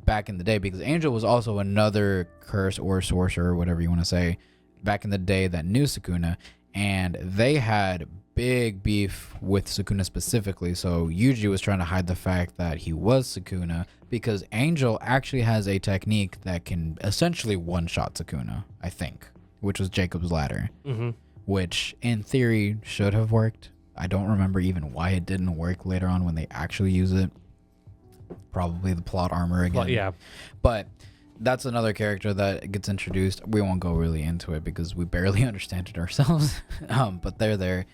back in the day because Angel was also another curse or sorcerer, whatever you want to say, back in the day that knew Sukuna, and they had big beef with Sukuna specifically. So Yuji was trying to hide the fact that he was Sukuna because Angel actually has a technique that can essentially one-shot Sukuna, I think, which was Jacob's Ladder, which in theory should have worked. I don't remember even why it didn't work later on when they actually use it. Probably the plot armor again. Well, yeah. But that's another character that gets introduced. We won't go really into it because we barely understand it ourselves. But they're there.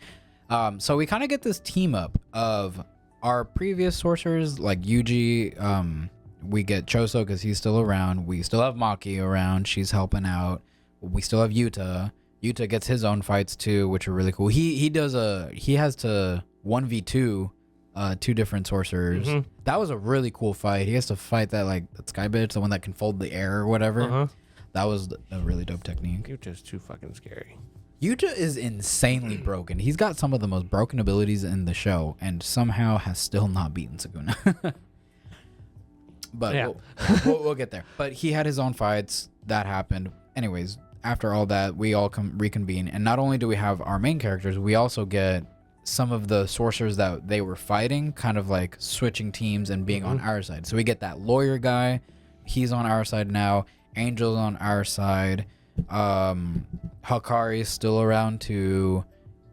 So we kind of get this team up of our previous sorcerers like Yuji. We get Choso because he's still around. We still have Maki around. She's helping out. We still have Yuta. Yuta gets his own fights too, which are really cool. He has to 1v2 two different sorcerers. That was a really cool fight. He has to fight that sky bitch, the one that can fold the air or whatever. That was a really dope technique. Yuta's too fucking scary. Yuta is insanely broken. He's got some of the most broken abilities in the show and somehow has still not beaten Sukuna. But yeah. we'll get there. But he had his own fights. That happened. Anyways, after all that, we all reconvene. And not only do we have our main characters, we also get some of the sorcerers that they were fighting kind of like switching teams and being on our side. So we get that lawyer guy. He's on our side now. Angel's on our side. Hakari is still around too.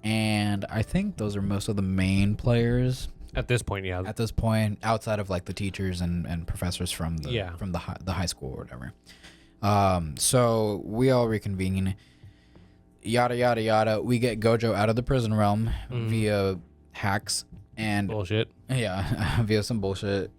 And I think those are most of the main players. At this point, yeah. At this point, outside of like the teachers and professors from the high school or whatever. So we all reconvene. Yada yada yada. We get Gojo out of the prison realm via hacks and bullshit. Yeah, via some bullshit.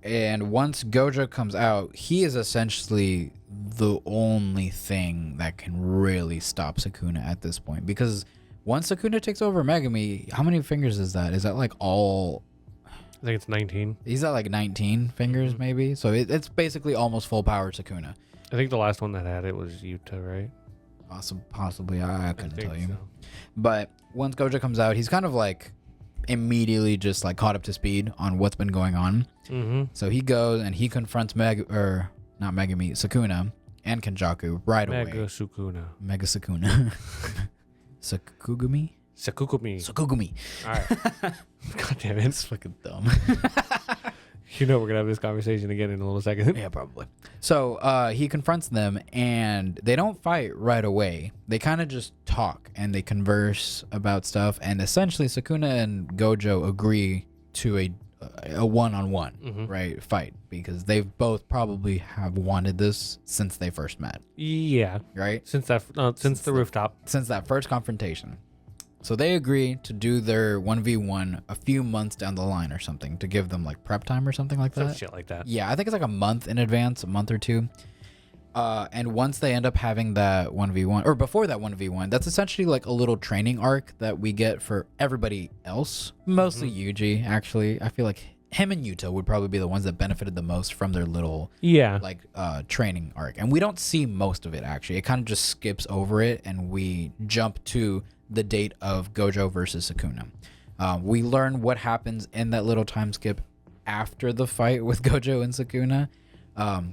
And once Gojo comes out, he is essentially the only thing that can really stop Sukuna at this point. Because once Sukuna takes over Megumi, how many fingers is that? Is that like all? I think it's 19. He's at like 19 fingers maybe. So it's basically almost full power Sukuna. I think the last one that had it was Yuta, right? Possibly. I couldn't tell you. So. But once Gojo comes out, he's kind of like immediately just like caught up to speed on what's been going on. So he goes and he confronts Sukuna and Kenjaku right away. Mega Sukuna. Sakugumi. All right. God damn it. It's fucking dumb. You know we're going to have this conversation again in a little second. Yeah, probably. So he confronts them, and they don't fight right away. They kind of just talk, and they converse about stuff. And essentially, Sukuna and Gojo agree to a one-on-one fight because they've both probably have wanted this since they first met. Yeah. Right? Since the rooftop. Since that first confrontation. So they agree to do their 1v1 a few months down the line or something to give them like prep time or something like that. Some shit like that. Yeah, I think it's like a month in advance, a month or two. And once they end up having that 1v1, or before that 1v1, that's essentially like a little training arc that we get for everybody else. Mostly Yuji, actually. I feel like him and Yuta would probably be the ones that benefited the most from their little training arc. And we don't see most of it, actually. It kind of just skips over it, and we jump to the date of Gojo versus Sukuna. We learn what happens in that little time skip after the fight with Gojo and Sukuna,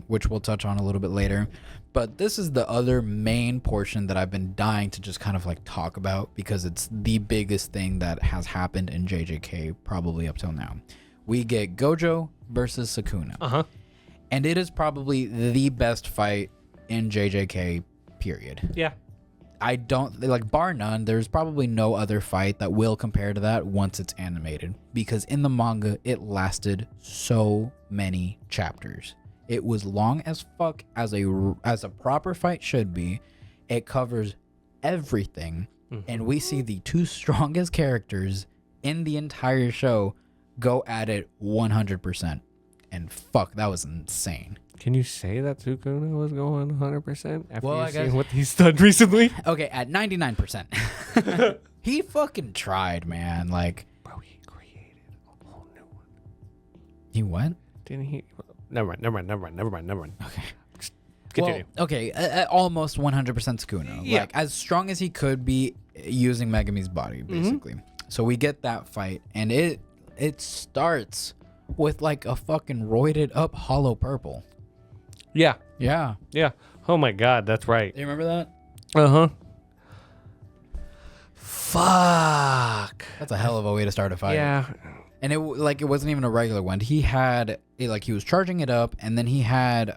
which we'll touch on a little bit later. But this is the other main portion that I've been dying to just kind of like talk about because it's the biggest thing that has happened in JJK probably up till now. We get Gojo versus Sukuna. And it is probably the best fight in JJK, period. Yeah. I don't like, bar none, there's probably no other fight that will compare to that once it's animated, because in the manga it lasted so many chapters. It was long as fuck, as a proper fight should be. It covers everything, and we see the two strongest characters in the entire show go at it 100%. And fuck, that was insane. Can you say that Sukuna was going 100% after Well, seeing what he's done recently? Okay, at 99%. He fucking tried, man. Like, bro, he created a whole new one. He what? Didn't he? Never mind. Okay. Continue. Well, okay, almost 100% Sukuna. Yeah. Like, as strong as he could be using Megumi's body, basically. So we get that fight, and it starts with like a fucking roided up hollow purple. Yeah. Yeah. Yeah. Oh my God, that's right. Do you remember that? Uh-huh. Fuck. That's a hell of a way to start a fight. Yeah. And it wasn't even a regular one. He had he was charging it up, and then he had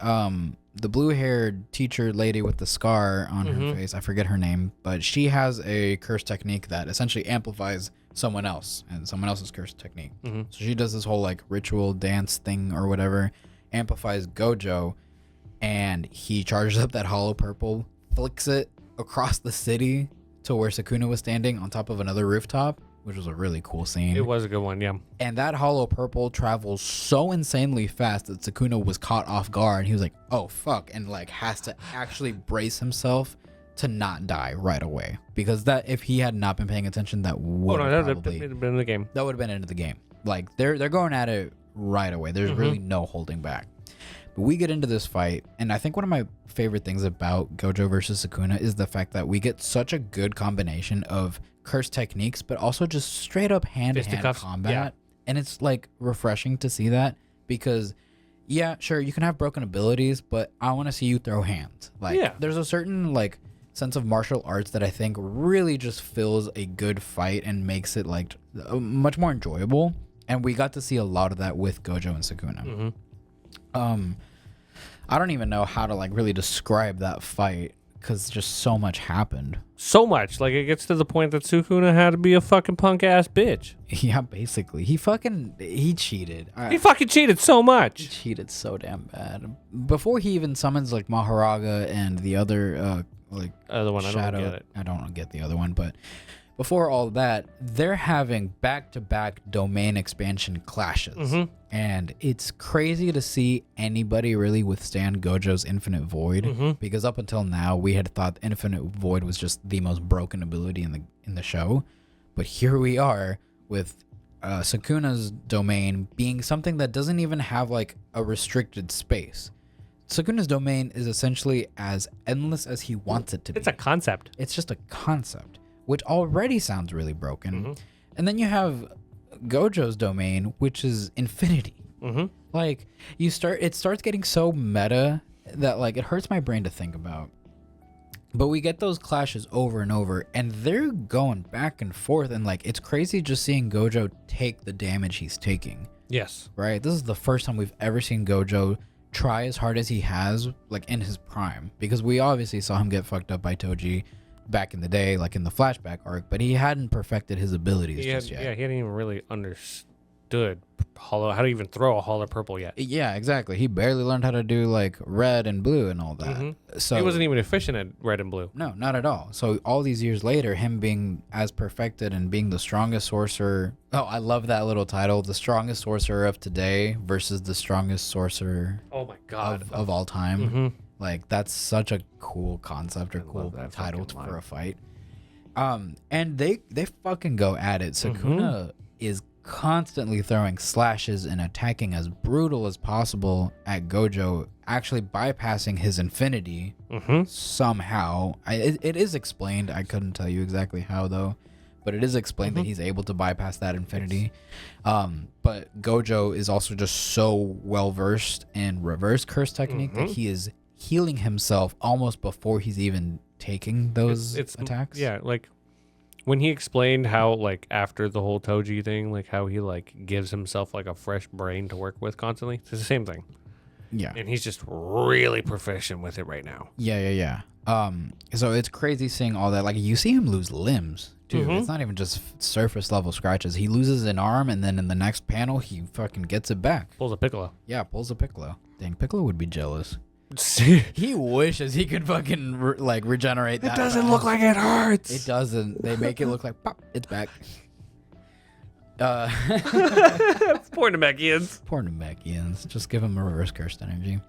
the blue-haired teacher lady with the scar on her face. I forget her name, but she has a curse technique that essentially amplifies someone else and someone else's curse technique. So she does this whole like ritual dance thing or whatever, amplifies Gojo, and he charges up that hollow purple, flicks it across the city to where Sukuna was standing on top of another rooftop, which was a really cool scene. It was a good one, yeah. And that hollow purple travels so insanely fast that Sukuna was caught off guard. He was like, oh, fuck. And like has to actually brace himself to not die right away. Because that, if he had not been paying attention, that would have been in the game. That would have been into the game. Like they're going at it right away. There's really no holding back. But we get into this fight, and I think one of my favorite things about Gojo versus Sukuna is the fact that we get such a good combination of curse techniques, but also just straight up hand-to-hand combat. Yeah. And it's like refreshing to see that, because yeah, sure, you can have broken abilities, but I want to see you throw hands. Like there's a certain like sense of martial arts that I think really just fills a good fight and makes it like much more enjoyable. And we got to see a lot of that with Gojo and Sukuna. I don't even know how to like really describe that fight, because just so much happened. So much. Like, it gets to the point that Sukuna had to be a fucking punk ass bitch. Yeah, basically. He cheated. He fucking cheated so much. He cheated so damn bad. Before he even summons like Maharaga and the other other one, Shadow. I don't get it. I don't get the other one, but before all that, they're having back-to-back domain expansion clashes. And it's crazy to see anybody really withstand Gojo's Infinite Void, because up until now, we had thought Infinite Void was just the most broken ability in the show. But here we are with Sukuna's domain being something that doesn't even have like a restricted space. Sukuna's domain is essentially as endless as he wants it to be. It's a concept. It's just a concept, which already sounds really broken. And then you have Gojo's domain, which is infinity. Like it starts getting so meta that like it hurts my brain to think about. But we get those clashes over and over, and they're going back and forth, and like it's crazy just seeing Gojo take the damage he's taking. Yes. Right? This is the first time we've ever seen Gojo try as hard as he has, like in his prime, because we obviously saw him get fucked up by Toji back in the day, like in the flashback arc, but he hadn't perfected his abilities just yet. Yeah, he hadn't even really understood how to even throw a hollow purple yet. Yeah, exactly. He barely learned how to do like red and blue and all that. So he wasn't even efficient at red and blue. No, not at all. So all these years later, him being as perfected and being the strongest sorcerer. Oh, I love that little title. The strongest sorcerer of today versus the strongest sorcerer oh my God. of all time. Like, that's such a cool concept or cool title for a fight. And they fucking go at it. Sukuna is constantly throwing slashes and attacking as brutal as possible at Gojo, actually bypassing his infinity somehow. It is explained. I couldn't tell you exactly how, though. But it is explained that he's able to bypass that infinity. But Gojo is also just so well-versed in reverse curse technique that he is healing himself almost before he's even taking those attacks. Yeah, like when he explained how, like, after the whole Toji thing, like how he like gives himself like a fresh brain to work with constantly. It's the same thing. Yeah. And he's just really proficient with it right now. Yeah. So it's crazy seeing all that. Like, you see him lose limbs, too. It's not even just surface level scratches. He loses an arm, and then in the next panel, he fucking gets it back. Pulls a Piccolo. Yeah, pulls a Piccolo. Dang, Piccolo would be jealous. He wishes he could fucking regenerate that. It doesn't look like it hurts. It doesn't. They make it look like pop. It's back. Poor Namekians. Poor Namekians. Just give him a reverse cursed energy.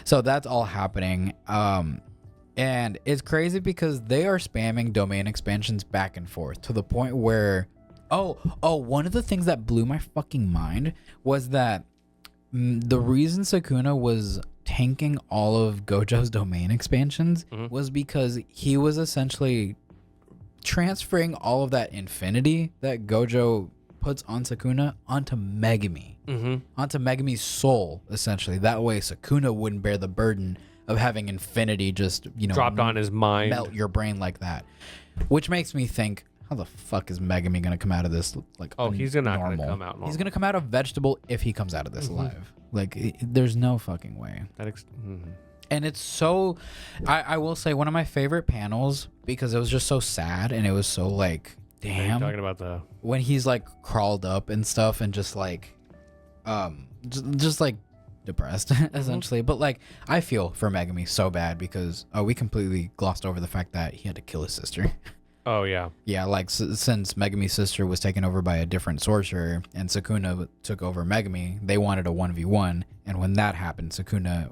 So that's all happening. And it's crazy because they are spamming domain expansions back and forth to the point where, one of the things that blew my fucking mind was that the reason Sukuna was tanking all of Gojo's domain expansions was because he was essentially transferring all of that infinity that Gojo puts on Sukuna onto Megumi, onto Megumi's soul, essentially. That way Sukuna wouldn't bear the burden of having infinity just, dropped on his mind, melt your brain like that. Which makes me think, how the fuck is Megumi gonna come out of this he's not gonna come out normal. He's gonna come out a vegetable if he comes out of this alive. Like, there's no fucking way. And it's so, I will say, one of my favorite panels, because it was just so sad and it was so like, damn. Talking about when he's like crawled up and stuff and just like, just like depressed essentially. But like, I feel for Megumi so bad because we completely glossed over the fact that he had to kill his sister. Oh, yeah. Yeah, like, since Megumi's sister was taken over by a different sorcerer and Sukuna took over Megumi, they wanted a 1v1. And when that happened, Sukuna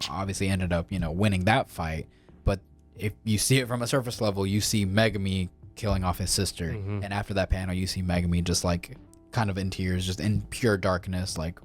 obviously ended up, winning that fight. But if you see it from a surface level, you see Megumi killing off his sister. And after that panel, you see Megumi just, like, kind of in tears, just in pure darkness, like,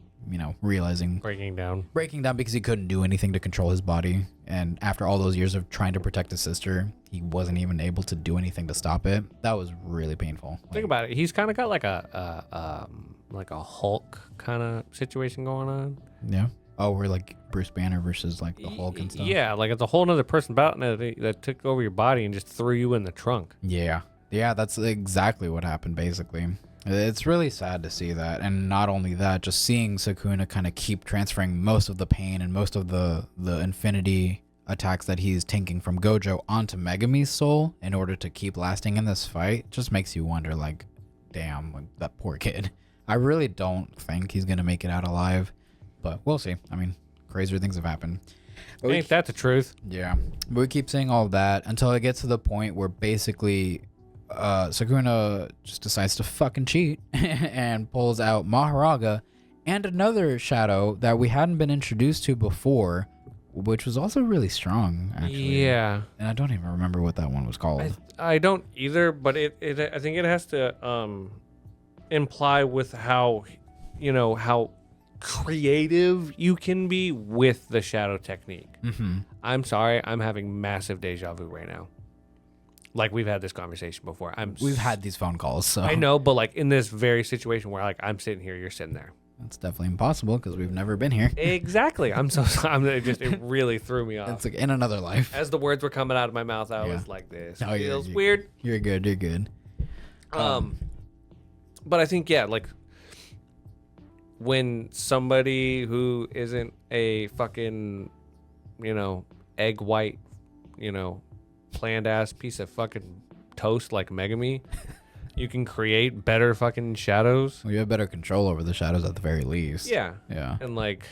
realizing breaking down because he couldn't do anything to control his body. And after all those years of trying to protect his sister, he wasn't even able to do anything to stop it. That was really painful. Think about it. He's kind of got like a Hulk kind of situation going on. Yeah. Oh, we're like Bruce Banner versus like the Hulk and stuff. Yeah, like it's a whole nother person that took over your body and just threw you in the trunk. Yeah, that's exactly what happened basically. It's really sad to see that. And not only that, just seeing Sukuna kind of keep transferring most of the pain and most of the infinity attacks that he's tanking from Gojo onto Megumi's soul in order to keep lasting in this fight just makes you wonder, like, damn, like, that poor kid. I really don't think he's going to make it out alive, but we'll see. I mean, crazier things have happened. But Ain't that the truth? Yeah. But we keep saying all that until it gets to the point where basically Sukuna just decides to fucking cheat and pulls out Maharaga and another shadow that we hadn't been introduced to before, which was also really strong, actually. Yeah. And I don't even remember what that one was called. I don't either, but I think it has to imply with how creative you can be with the shadow technique. I'm sorry, I'm having massive deja vu right now. Like, we've had this conversation before. We've had these phone calls, so I know, but like in this very situation where like I'm sitting here, you're sitting there. That's definitely impossible because we've never been here. Exactly. I'm so sorry. It really threw me off. It's like in another life. As the words were coming out of my mouth, I was like, "This feels weird." You're good. But I think like when somebody who isn't a fucking, egg white, planned ass piece of fucking toast like Megumi, you can create better fucking shadows. Well, you have better control over the shadows at the very least. Yeah. Yeah. And like,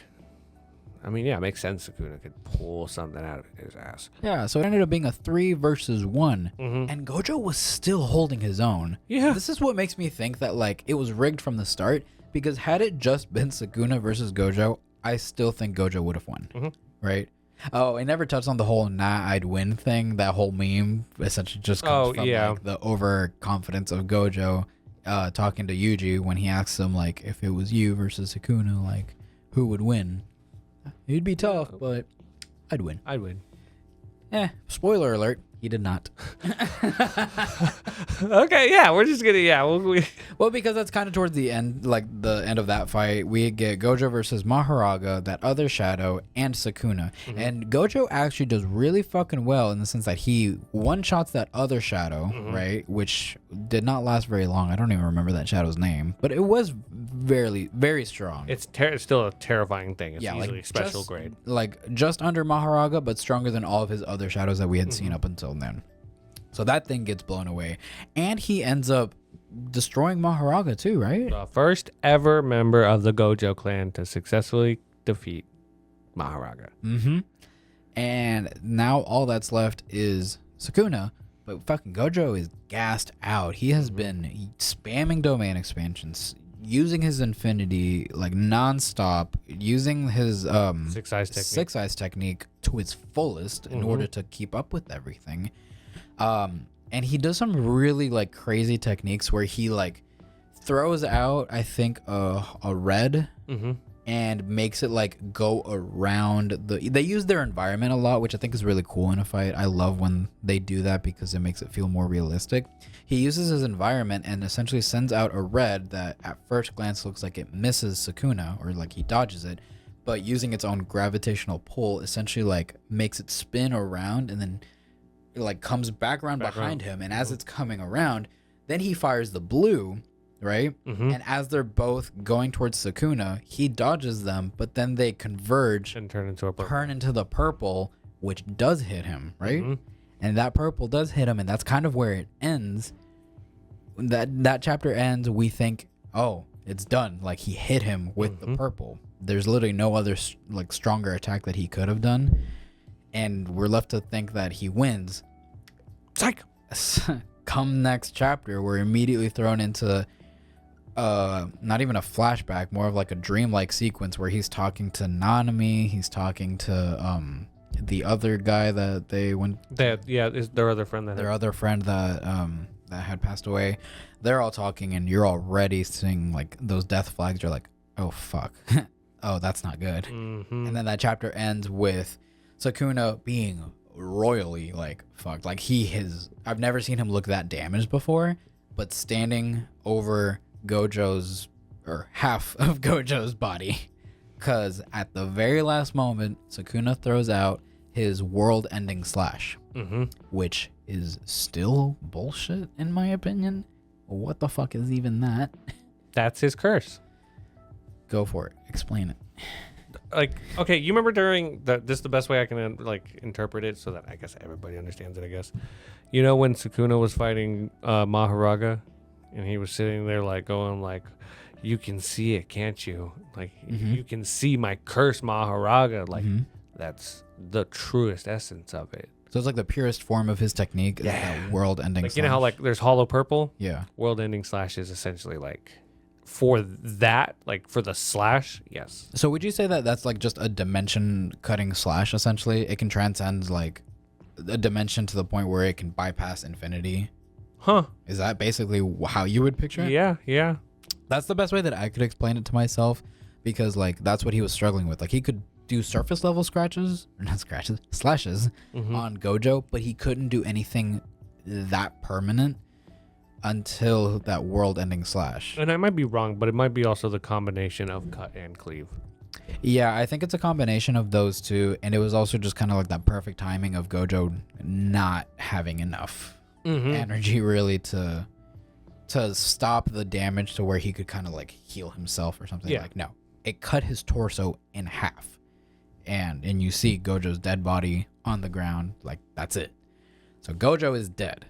I mean, yeah, it makes sense Sukuna could pull something out of his ass. Yeah, so it ended up being a 3 versus 1. And Gojo was still holding his own. Yeah. This is what makes me think that like it was rigged from the start, because had it just been Sukuna versus Gojo, I still think Gojo would have won. Right? Oh, I never touched on the whole "nah, I'd win" thing. That whole meme essentially just comes from like, the overconfidence of Gojo talking to Yuji when he asks him, like, if it was you versus Sukuna, like, who would win? It'd be tough, but I'd win. Spoiler alert, he did not. Okay, yeah, we're just gonna, Well, because that's kind of towards the end, like the end of that fight, we get Gojo versus Maharaga, that other shadow, and Sukuna. And Gojo actually does really fucking well in the sense that he one-shots that other shadow, right? Which did not last very long. I don't even remember that shadow's name, but it was very, very strong. It's still a terrifying thing. It's Yeah, easily like special just, grade. Like just under Maharaga, but stronger than all of his other shadows that we had seen up until then. So that thing gets blown away, and he ends up destroying Maharaga too, right? The first ever member of the Gojo clan to successfully defeat Maharaga. Mm-hmm. And now all that's left is Sukuna, but fucking Gojo is gassed out. He has been spamming domain expansions, using his infinity like nonstop, using his six eyes technique to its fullest in order to keep up with everything. And he does some really like crazy techniques where he like throws out, I think, a red and makes it like go around they use their environment a lot, which I think is really cool in a fight. I love when they do that because it makes it feel more realistic. He uses his environment and essentially sends out a red that at first glance looks like it misses Sukuna, or like he dodges it, but using its own gravitational pull essentially like makes it spin around and then it like comes back around behind him. And as it's coming around, then he fires the blue, right? And as they're both going towards Sukuna, he dodges them, but then they converge And turn into the purple, which does hit him, right? And that purple does hit him, and that's kind of where it ends. That chapter ends, we think, oh, it's done. Like, he hit him with the purple. There's literally no other like stronger attack that he could have done, and we're left to think that he wins. Psych! Come next chapter, we're immediately thrown into not even a flashback, more of like a dreamlike sequence where he's talking to Nanami, he's talking to the other guy that they went is their other friend that had passed away. They're all talking, and you're already seeing like those death flags. You're like, oh fuck. Oh, that's not good. And then that chapter ends with Sukuna being royally like fucked. Like I've never seen him look that damaged before, but standing over Gojo's, or half of Gojo's body, because at the very last moment Sukuna throws out his world-ending slash, which is still bullshit in my opinion. What the fuck is even that? That's his curse. Go for it. Explain it. Like, okay, you remember during this is the best way I can like interpret it so that I guess everybody understands it, I guess. You know when Sukuna was fighting Maharaga, and he was sitting there like going like, you can see it, can't you? Like, you can see my curse, Maharaga. Like, that's the truest essence of it. So it's like the purest form of his technique is that world-ending like slash. You know how like there's hollow purple? Yeah. World-ending slash is essentially like for that, like for the slash, yes. So would you say that that's like just a dimension cutting slash essentially? It can transcend like a dimension to the point where it can bypass infinity? Huh. Is that basically how you would picture it? Yeah. That's the best way that I could explain it to myself, because like that's what he was struggling with. Like he could do surface level slashes on Gojo, but he couldn't do anything that permanent until that world-ending slash. And I might be wrong, but it might be also the combination of cut and cleave. Yeah, I think it's a combination of those two, and it was also just kind of like that perfect timing of Gojo not having enough energy really to stop the damage to where he could kind of like heal himself or something. Like, no, it cut his torso in half, and you see Gojo's dead body on the ground. Like, that's it. So Gojo is dead,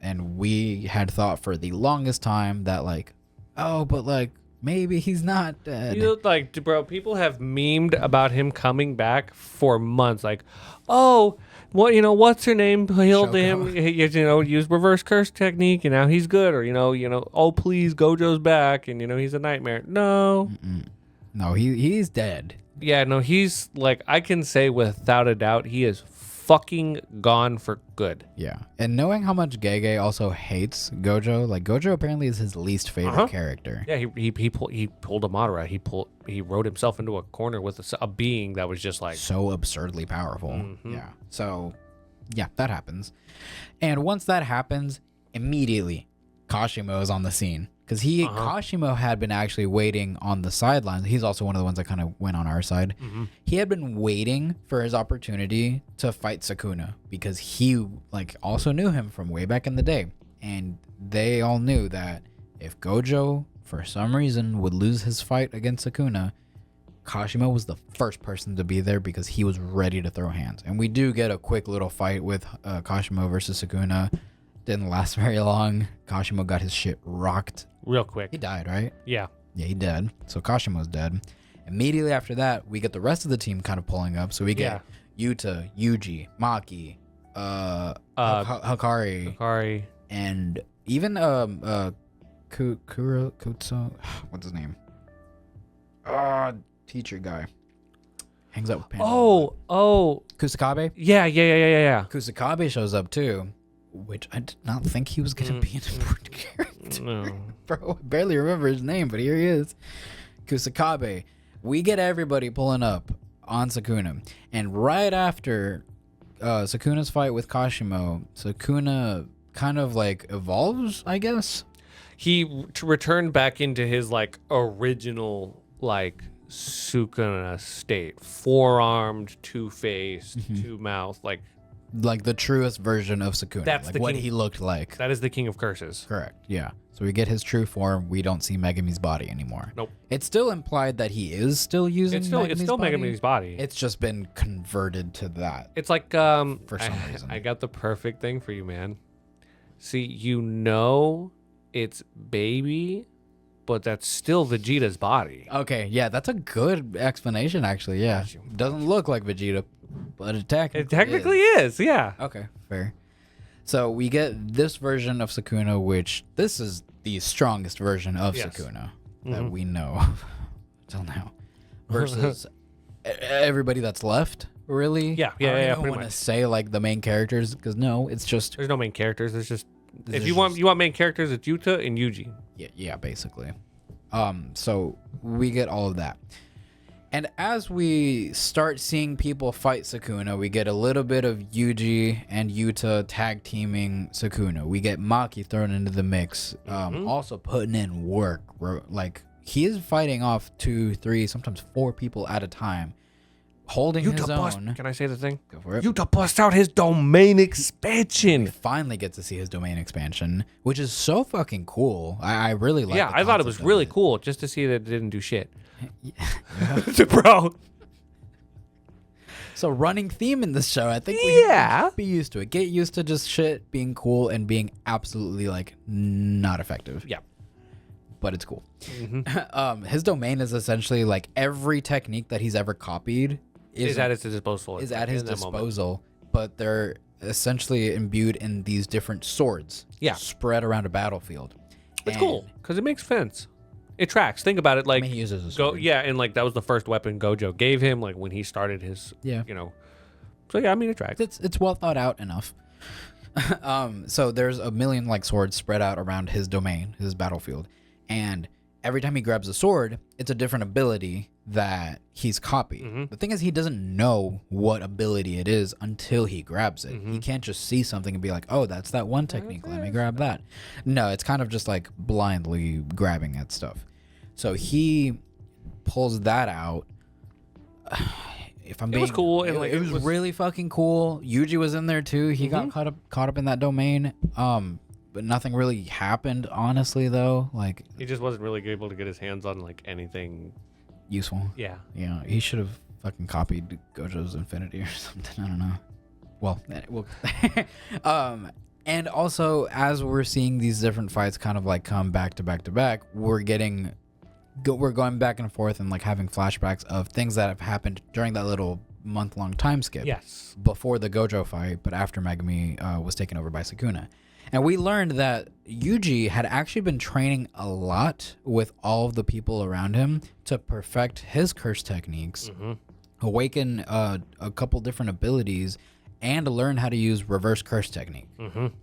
and we had thought for the longest time that like, oh, but like maybe he's not dead. You look like, bro, people have memed about him coming back for months. Like, oh, what, what's her name healed him, used reverse curse technique, and now he's good. Or, oh, please, Gojo's back, and, he's a nightmare. No. No, he's dead. Yeah, no, he's like, I can say without a doubt, he is fucking gone for good. Yeah. And knowing how much Gege also hates Gojo, like Gojo apparently is his least favorite character. Yeah, he pulled a Madara. He wrote himself into a corner with a being that was just like so absurdly powerful. Yeah. So yeah, that happens. And once that happens, immediately Kashimo is on the scene. Because Kashimo had been actually waiting on the sidelines. He's also one of the ones that kind of went on our side. He had been waiting for his opportunity to fight Sukuna, because he like also knew him from way back in the day. And they all knew that if Gojo for some reason, would lose his fight against Sukuna, Kashima was the first person to be there because he was ready to throw hands. And we do get a quick little fight with Kashima versus Sukuna. Didn't last very long. Kashima got his shit rocked. Real quick. He died, right? Yeah. Yeah, he did. So Kashima was dead. Immediately after that, we get the rest of the team kind of pulling up. So we get Yuta, Yuji, Maki, Hakari, and even Kutsu, what's his name? Teacher guy. Hangs out with Panda. Oh. Kusakabe? Yeah. Kusakabe shows up too, which I did not think he was going to be an important character. No. Bro, I barely remember his name, but here he is. Kusakabe. We get everybody pulling up on Sukuna. And right after Sukuna's fight with Kashimo, Sukuna kind of like evolves, I guess. He returned back into his like original like Sukuna state. Four-armed, two-faced, two-mouthed, like the truest version of Sukuna. That's like the what king. he looked like. That is the king of curses. Correct. Yeah. So we get his true form. We don't see Megumi's body anymore. Nope. It's still implied that he is still using It's still body. Megumi's body. It's just been converted to that. It's like for some reason. I got the perfect thing for you, man. See, it's baby, but that's still Vegeta's body. Okay, yeah, that's a good explanation actually. Yeah. Doesn't look like Vegeta, but it technically is, yeah. Okay, fair. So we get this version of Sukuna, which this is the strongest version of Sukuna that we know of till now, versus everybody that's left. Really? Yeah. I don't Pretty want to much. say like the main characters because no, it's just There's no main characters. There's just There's if you want main characters, it's Yuta and Yuji. yeah, basically. So we get all of that. And as we start seeing people fight Sukuna, we get a little bit of Yuji and Yuta tag teaming Sukuna. We get Maki thrown into the mix, also putting in work. Like, he is fighting off 2, 3, sometimes 4 people at a time, holding his own. Can I say the thing? Go for it. Yuta bust out his domain expansion. We finally get to see his domain expansion, which is so fucking cool. I really like. Yeah, I thought it was really cool just to see that it didn't do shit. Yeah. Bro. So running theme in this show, I think we should be used to it. Get used to just shit being cool and being absolutely like not effective. Yeah. But it's cool. His domain is essentially like every technique that he's ever copied is at his disposal. Is at his disposal, but they're essentially imbued in these different swords. Yeah. Spread around a battlefield. It's cool because it makes sense. It tracks. Think about it. Like, he uses a sword. And like that was the first weapon Gojo gave him. Like when he started his, So yeah, I mean it tracks. It's well thought out enough. So there's a million like swords spread out around his domain, his battlefield, and every time he grabs a sword, it's a different ability that he's copied. The thing is, he doesn't know what ability it is until he grabs it. He can't just see something and be like, oh, that's that one technique. Let me grab that. No, it's kind of just like blindly grabbing at stuff. So he pulls that out. It was cool. And it was really fucking cool. Yuji was in there too. He got caught up in that domain. But nothing really happened, honestly, though. Like, he just wasn't really able to get his hands on like anything useful. Yeah. Yeah, he should have fucking copied Gojo's Infinity or something. I don't know. Well, and also as we're seeing these different fights kind of like come back to back to back, we're going back and forth and like having flashbacks of things that have happened during that little month-long time skip. Yes. Before the Gojo fight, but after Megumi was taken over by Sukuna. And we learned that Yuji had actually been training a lot with all of the people around him to perfect his curse techniques, awaken a couple different abilities, and learn how to use reverse curse technique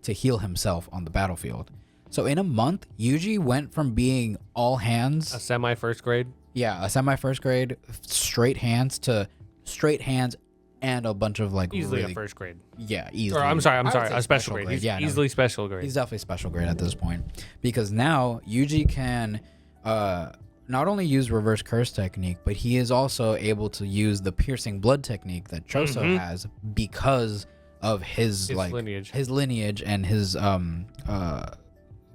to heal himself on the battlefield. So in a month, Yuji went from being all hands, a semi first grade. Yeah, a semi first grade straight hands to straight hands and a bunch of like easily really, a first grade. Yeah, easily. Or I'm sorry, a special grade. He's Yeah, easily special grade. He's definitely special grade at this point because now Yuji can not only use reverse curse technique, but he is also able to use the piercing blood technique that Choso has because of his like lineage. his lineage and his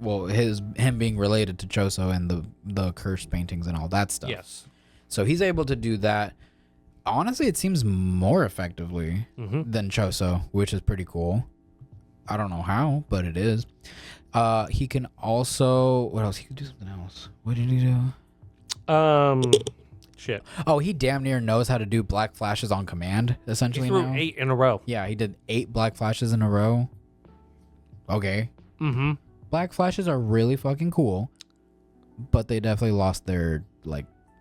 him being related to Choso and the cursed paintings and all that stuff. Yes. So he's able to do that. Honestly, it seems more effectively than Choso, which is pretty cool. I don't know how, but it is. He can also, what else? He could do something else. What did he do? Shit. Oh, he damn near knows how to do black flashes on command, essentially. He threw now. 8 in a row. Yeah, he did 8 black flashes in a row. Okay. Black flashes are really fucking cool, but they definitely lost their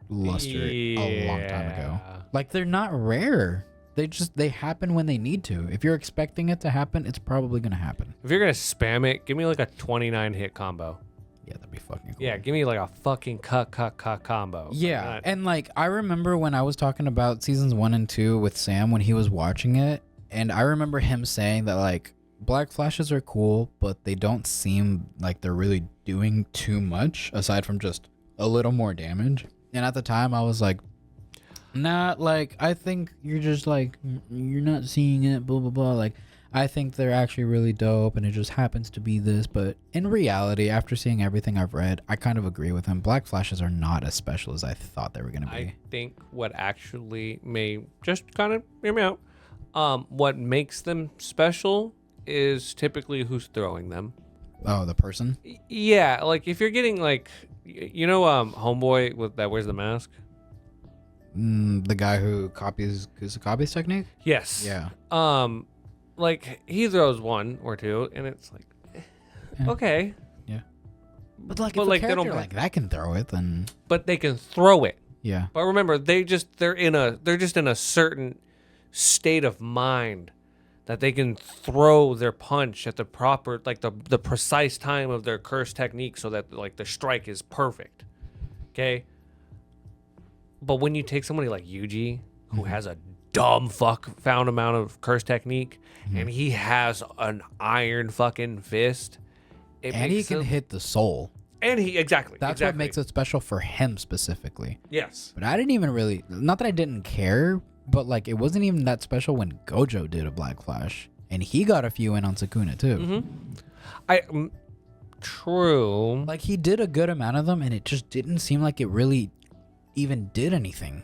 luster a long time ago. Like, they're not rare. They happen when they need to. If you're expecting it to happen, it's probably gonna happen. If you're gonna spam it, give me like a 29 hit combo. Yeah, that'd be fucking cool. Yeah, give me like a fucking cut combo. Yeah, and like I remember when I was talking about seasons 1 and 2 with Sam when he was watching it, and I remember him saying that like black flashes are cool, but they don't seem like they're really doing too much aside from just a little more damage. And at the time, I was like, nah, like I think you're just like you're not seeing it, blah blah blah. Like I think they're actually really dope, and it just happens to be this. But in reality, after seeing everything I've read, I kind of agree with him. Black flashes are not as special as I thought they were gonna be. I think what actually may just kind of hear me out. What makes them special is typically who's throwing them. Oh, the person? Yeah, like if you're getting like, homeboy with that wears the mask. The guy who copies Kusakabe's technique? Yes. Yeah. Like he throws 1 or 2, and it's like, okay. Yeah. But like, But if like, a they character don't- like that can throw it, then But they can throw it. yeah. But remember, they're just in a certain state of mind that they can throw their punch at the proper, like the precise time of their curse technique, so that like the strike is perfect. Okay. But when you take somebody like Yuji, who has a dumb found amount of curse technique, and he has an iron fucking fist, And he can hit the soul. And he exactly. That's what makes it special for him specifically. Yes. But I didn't even really, not that I didn't care, but like it wasn't even that special when Gojo did a black flash, and he got a few in on Sukuna too. True. Like he did a good amount of them, and it just didn't seem like it really even did anything.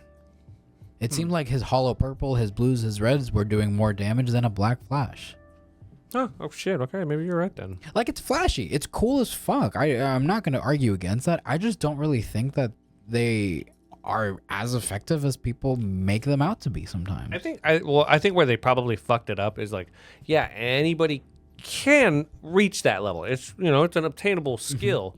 It seemed like his hollow purple, his blues, his reds were doing more damage than a black flash. Oh shit. Okay, maybe you're right then. Like it's flashy, it's cool as fuck. I'm not gonna argue against that. I just don't really think that they are as effective as people make them out to be sometimes. I think where they probably fucked it up is like, yeah, anybody can reach that level. It's it's an obtainable skill,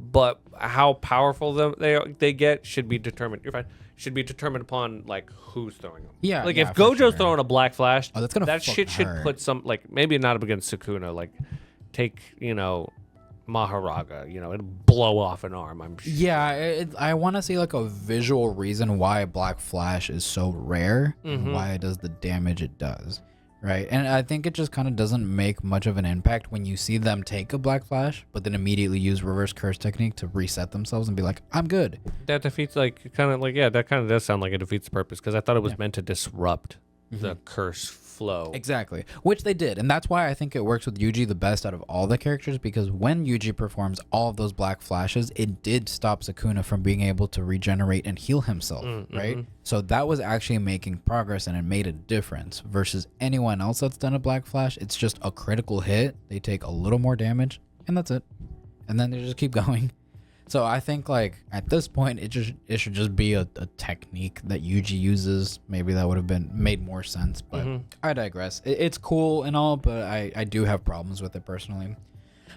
but how powerful they get should be determined. You're fine. Should be determined upon like who's throwing them. Yeah. Like yeah, if for Gojo's sure. throwing a black flash, Oh, that's gonna that fucking shit should hurt. put some like maybe not against Sukuna. Like take Maharaga. It'll blow off an arm. I'm sure. Yeah, I want to see like a visual reason why Black Flash is so rare and why it does the damage it does, right? And I think it just kind of doesn't make much of an impact when you see them take a Black Flash, but then immediately use reverse curse technique to reset themselves and be like, I'm good. That defeats that kind of does sound like it defeats the purpose because I thought it was meant to disrupt the curse flow. Exactly, which they did, and that's why I think it works with Yuji the best out of all the characters, because when Yuji performs all of those black flashes, it did stop Sukuna from being able to regenerate and heal himself, right? So that was actually making progress, and it made a difference versus anyone else that's done a black flash. It's just a critical hit, they take a little more damage, and that's it, and then they just keep going. So I think like at this point it should just be a technique that Yuji uses. Maybe that would have been made more sense, but I digress. It's cool and all, but I do have problems with it personally.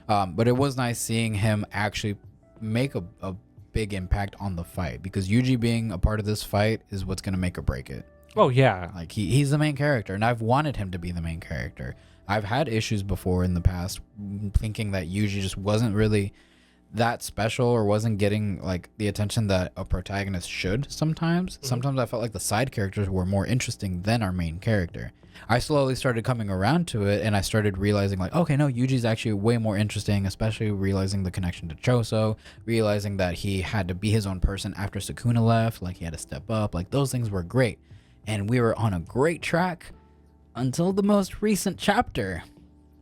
But it was nice seeing him actually make a big impact on the fight, because Yuji being a part of this fight is what's gonna make or break it. Oh yeah. Like he's the main character, and I've wanted him to be the main character. I've had issues before in the past thinking that Yuji just wasn't really that special or wasn't getting like the attention that a protagonist should sometimes. Sometimes I felt like the side characters were more interesting than our main character. I slowly started coming around to it, and I started realizing like, okay, no, Yuji's actually way more interesting, especially realizing the connection to Choso, realizing that he had to be his own person after Sukuna left, like he had to step up, like those things were great. And we were on a great track until the most recent chapter.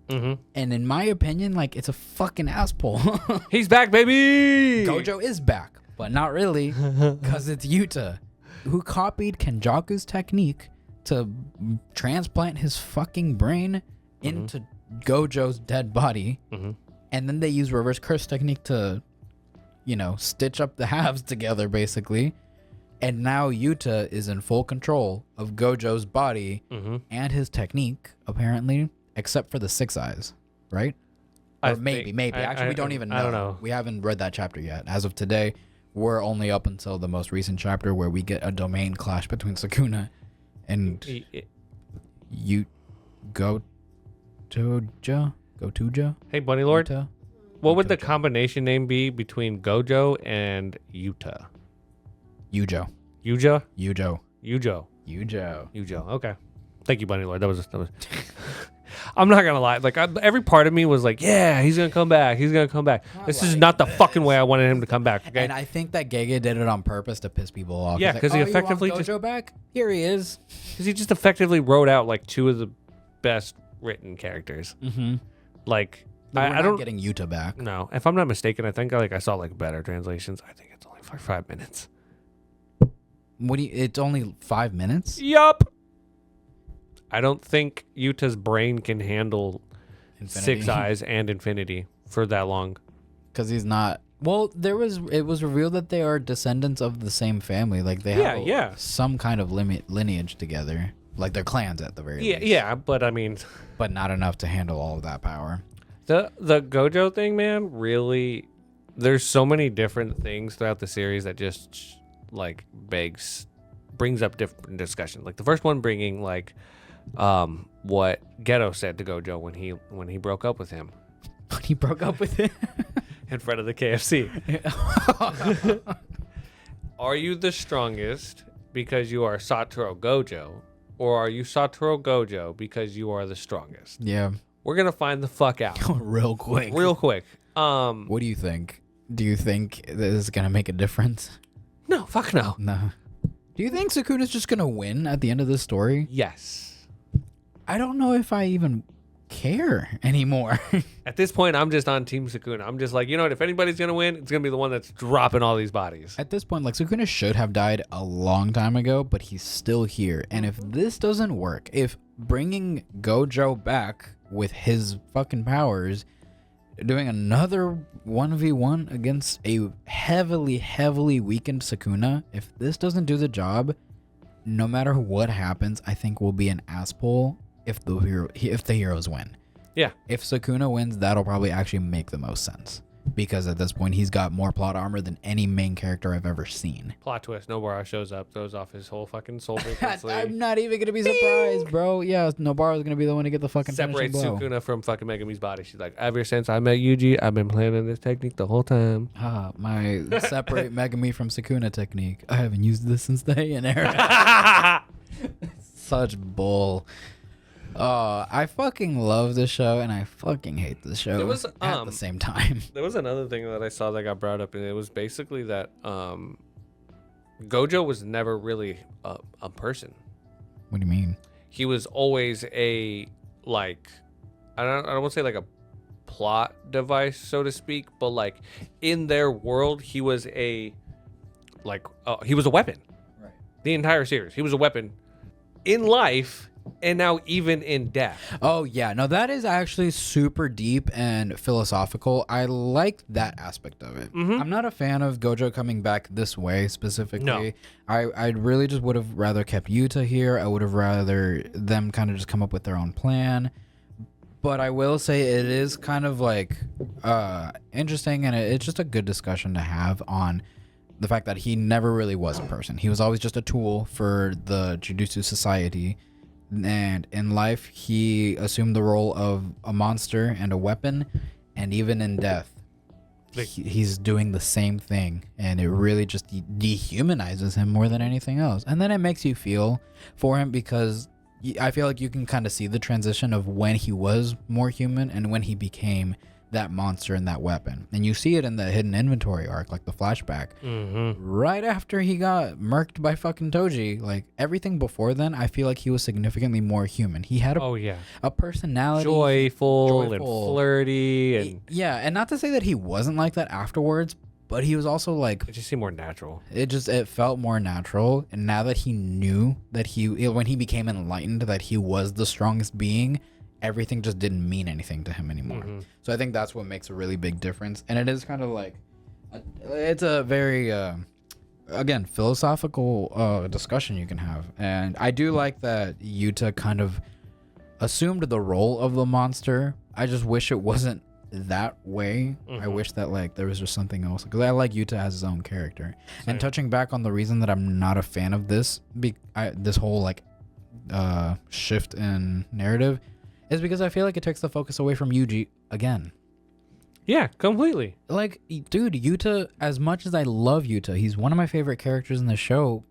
Mm-hmm. And in my opinion, like, it's a fucking asshole. He's back, baby. Gojo is back, but not really, because it's Yuta, who copied Kenjaku's technique to transplant his fucking brain into Gojo's dead body. Mm-hmm. And then they use reverse curse technique to, stitch up the halves together, basically. And now Yuta is in full control of Gojo's body and his technique, apparently, except for the 6 eyes, right? Or maybe. Actually, we don't even know. I don't know. We haven't read that chapter yet. As of today, we're only up until the most recent chapter where we get a domain clash between Sukuna and Gotuja? Hey, Bunny Lord. Yuta? What would the combination name be between Gojo and Yuta? Yujo. Yuja? Yujo. Yujo. Yujo. Yujo. Okay. Thank you, Bunny Lord. That was. I'm not gonna lie. Like every part of me was like, "Yeah, he's gonna come back. He's gonna come back." This is not the fucking way I wanted him to come back. Okay. And I think that Gege did it on purpose to piss people off. Yeah, because he effectively you want Gojo back. Here he is. Because he just effectively wrote out like 2 of the best written characters. Mm-hmm. Like I don't getting Yuta back. No, if I'm not mistaken, I think I saw like better translations. I think it's only for 5 minutes. It's only 5 minutes? Yup. I don't think Yuta's brain can handle Infinity. 6 eyes and infinity for that long. Because he's not. Well, it was revealed that they are descendants of the same family. Like they have some kind of lineage together. Like they're clans at the very least. Yeah, but I mean, but not enough to handle all of that power. The Gojo thing, man, really, there's so many different things throughout the series that just like brings up different discussions. Like the first one bringing like what Geto said to Gojo when he broke up with him. When he broke up with him? In front of the KFC. Are you the strongest because you are Satoru Gojo, or are you Satoru Gojo because you are the strongest? Yeah. We're gonna find the fuck out real quick. What do you think? Do you think this is gonna make a difference? No, fuck no. No. Do you think Sukuna's just gonna win at the end of this story? Yes. I don't know if I even care anymore. At this point, I'm just on Team Sukuna. I'm just like, you know what? If anybody's gonna win, it's gonna be the one that's dropping all these bodies. At this point, like Sukuna should have died a long time ago, but he's still here. And if this doesn't work, if bringing Gojo back with his fucking powers, doing another 1v1 against a heavily weakened Sukuna, if this doesn't do the job, no matter what happens, I think we'll be an asshole if the heroes win. Yeah. If Sukuna wins, that'll probably actually make the most sense. Because at this point, he's got more plot armor than any main character I've ever seen. Plot twist, Nobara shows up, throws off his whole fucking soul frequency. I'm not even going to be surprised, bro. Yeah, Nobara's going to be the one to get the fucking Separate finishing blow. Sukuna from fucking Megumi's body. She's like, ever since I met Yuji, I've been planning this technique the whole time. My separate Megumi from Sukuna technique. I haven't used this since the Heian era. Such bull. I fucking love this show and I fucking hate this show at the same time. There was another thing that I saw that got brought up, and it was basically that Gojo was never really a person. What do you mean? He was always a, like, I don't want to say like a plot device, so to speak, but like in their world, he was a weapon. Right. The entire series, he was a weapon in life. And now even in death. Oh, yeah. No, that is actually super deep and philosophical. I like that aspect of it. Mm-hmm. I'm not a fan of Gojo coming back this way specifically. No. I really just would have rather kept Yuta here. I would have rather them kind of just come up with their own plan. But I will say it is kind of like interesting, and it's just a good discussion to have on the fact that he never really was a person. He was always just a tool for the Jujutsu Society. And in life, he assumed the role of a monster and a weapon, and even in death, he's doing the same thing, and it really just dehumanizes him more than anything else. And then it makes you feel for him, because I feel like you can kind of see the transition of when he was more human and when he became that monster and that weapon. And you see it in the hidden inventory arc, like the flashback. Right after he got murked by fucking Toji, like everything before then, I feel like he was significantly more human. He had a personality. Joyful and flirty. And yeah, and not to say that he wasn't like that afterwards, but he was also like... It just seemed more natural. It felt more natural. And now that he knew that when he became enlightened, that he was the strongest being, everything just didn't mean anything to him anymore. So I think that's what makes a really big difference. And it is kind of like... It's a very, again, philosophical discussion you can have. And I do like that Yuta kind of assumed the role of the monster. I just wish it wasn't that way. I wish that like there was just something else, because I like Yuta as his own character. Same. And touching back on the reason that I'm not a fan of this this whole like shift in narrative is because I feel like it takes the focus away from Yuji again. Yeah, completely. Like, dude, Yuta, as much as I love Yuta, he's one of my favorite characters in the show,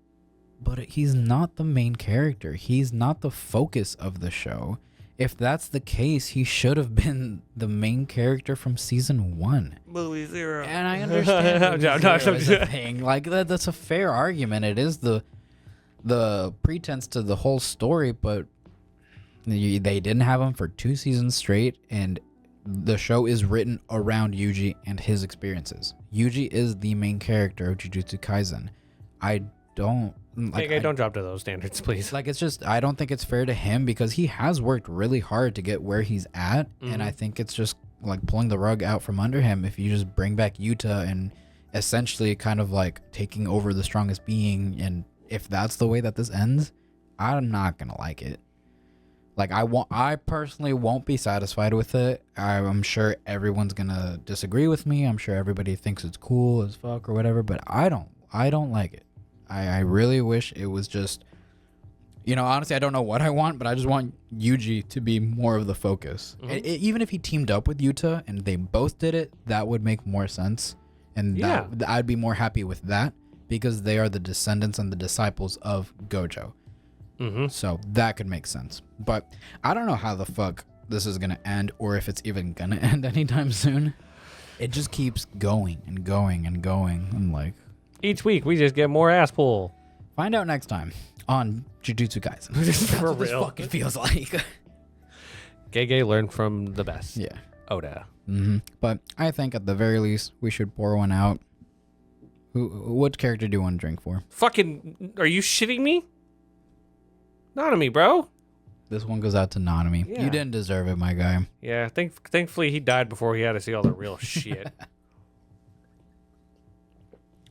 but he's not the main character. He's not the focus of the show. If that's the case, he should have been the main character from season 1. Movie 0. And I understand movie 0 is a thing. Like, that's a fair argument. It is the pretense to the whole story, but they didn't have him for 2 seasons straight, and the show is written around Yuji and his experiences. Yuji is the main character of Jujutsu Kaisen. I don't drop to those standards, please. Like, it's just, I don't think it's fair to him because he has worked really hard to get where he's at. And I think it's just like pulling the rug out from under him if you just bring back Yuta and essentially kind of like taking over the strongest being. And if that's the way that this ends, I'm not going to like it. Like, I personally won't be satisfied with it. I'm sure everyone's going to disagree with me. I'm sure everybody thinks it's cool as fuck or whatever, but I don't like it. I really wish it was just, honestly, I don't know what I want, but I just want Yuji to be more of the focus. Even if he teamed up with Yuta and they both did it, that would make more sense. And I'd be more happy with that because they are the descendants and the disciples of Gojo. So that could make sense. But I don't know how the fuck this is going to end or if it's even going to end anytime soon. It just keeps going and going and going. I'm like... Each week, we just get more ass pull. Find out next time on Jujutsu Kaisen. That's For what this real. fucking feels like. Gege learned from the best. Yeah. Oda. But I think at the very least, we should pour one out. What character do you want to drink for? Fucking, are you shitting me? Nanami, bro. This one goes out to Nanami. Yeah. You didn't deserve it, my guy. Yeah, thankfully he died before he had to see all the real shit.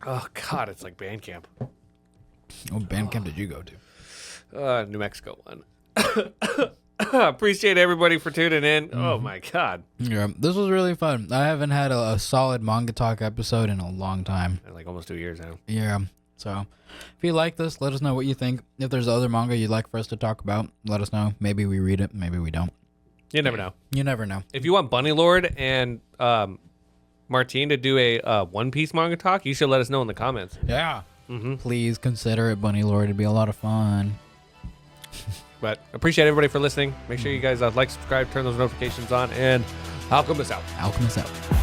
Oh, God, it's like band camp. What band camp did you go to? New Mexico one. Appreciate everybody for tuning in. Oh, my God. Yeah, this was really fun. I haven't had a solid manga talk episode in a long time. Like almost 2 years now. Yeah. So if you like this, let us know what you think. If there's other manga you'd like for us to talk about, let us know. Maybe we read it. Maybe we don't. You never know. You never know. If you want Bunny Lord and Martine to do a One Piece manga talk, you should let us know in the comments. Yeah. Please consider it, Bunny Lord. It'd be a lot of fun. But appreciate everybody for listening. Make sure you guys like, subscribe, turn those notifications on, and Alchemists out. Alchemists out.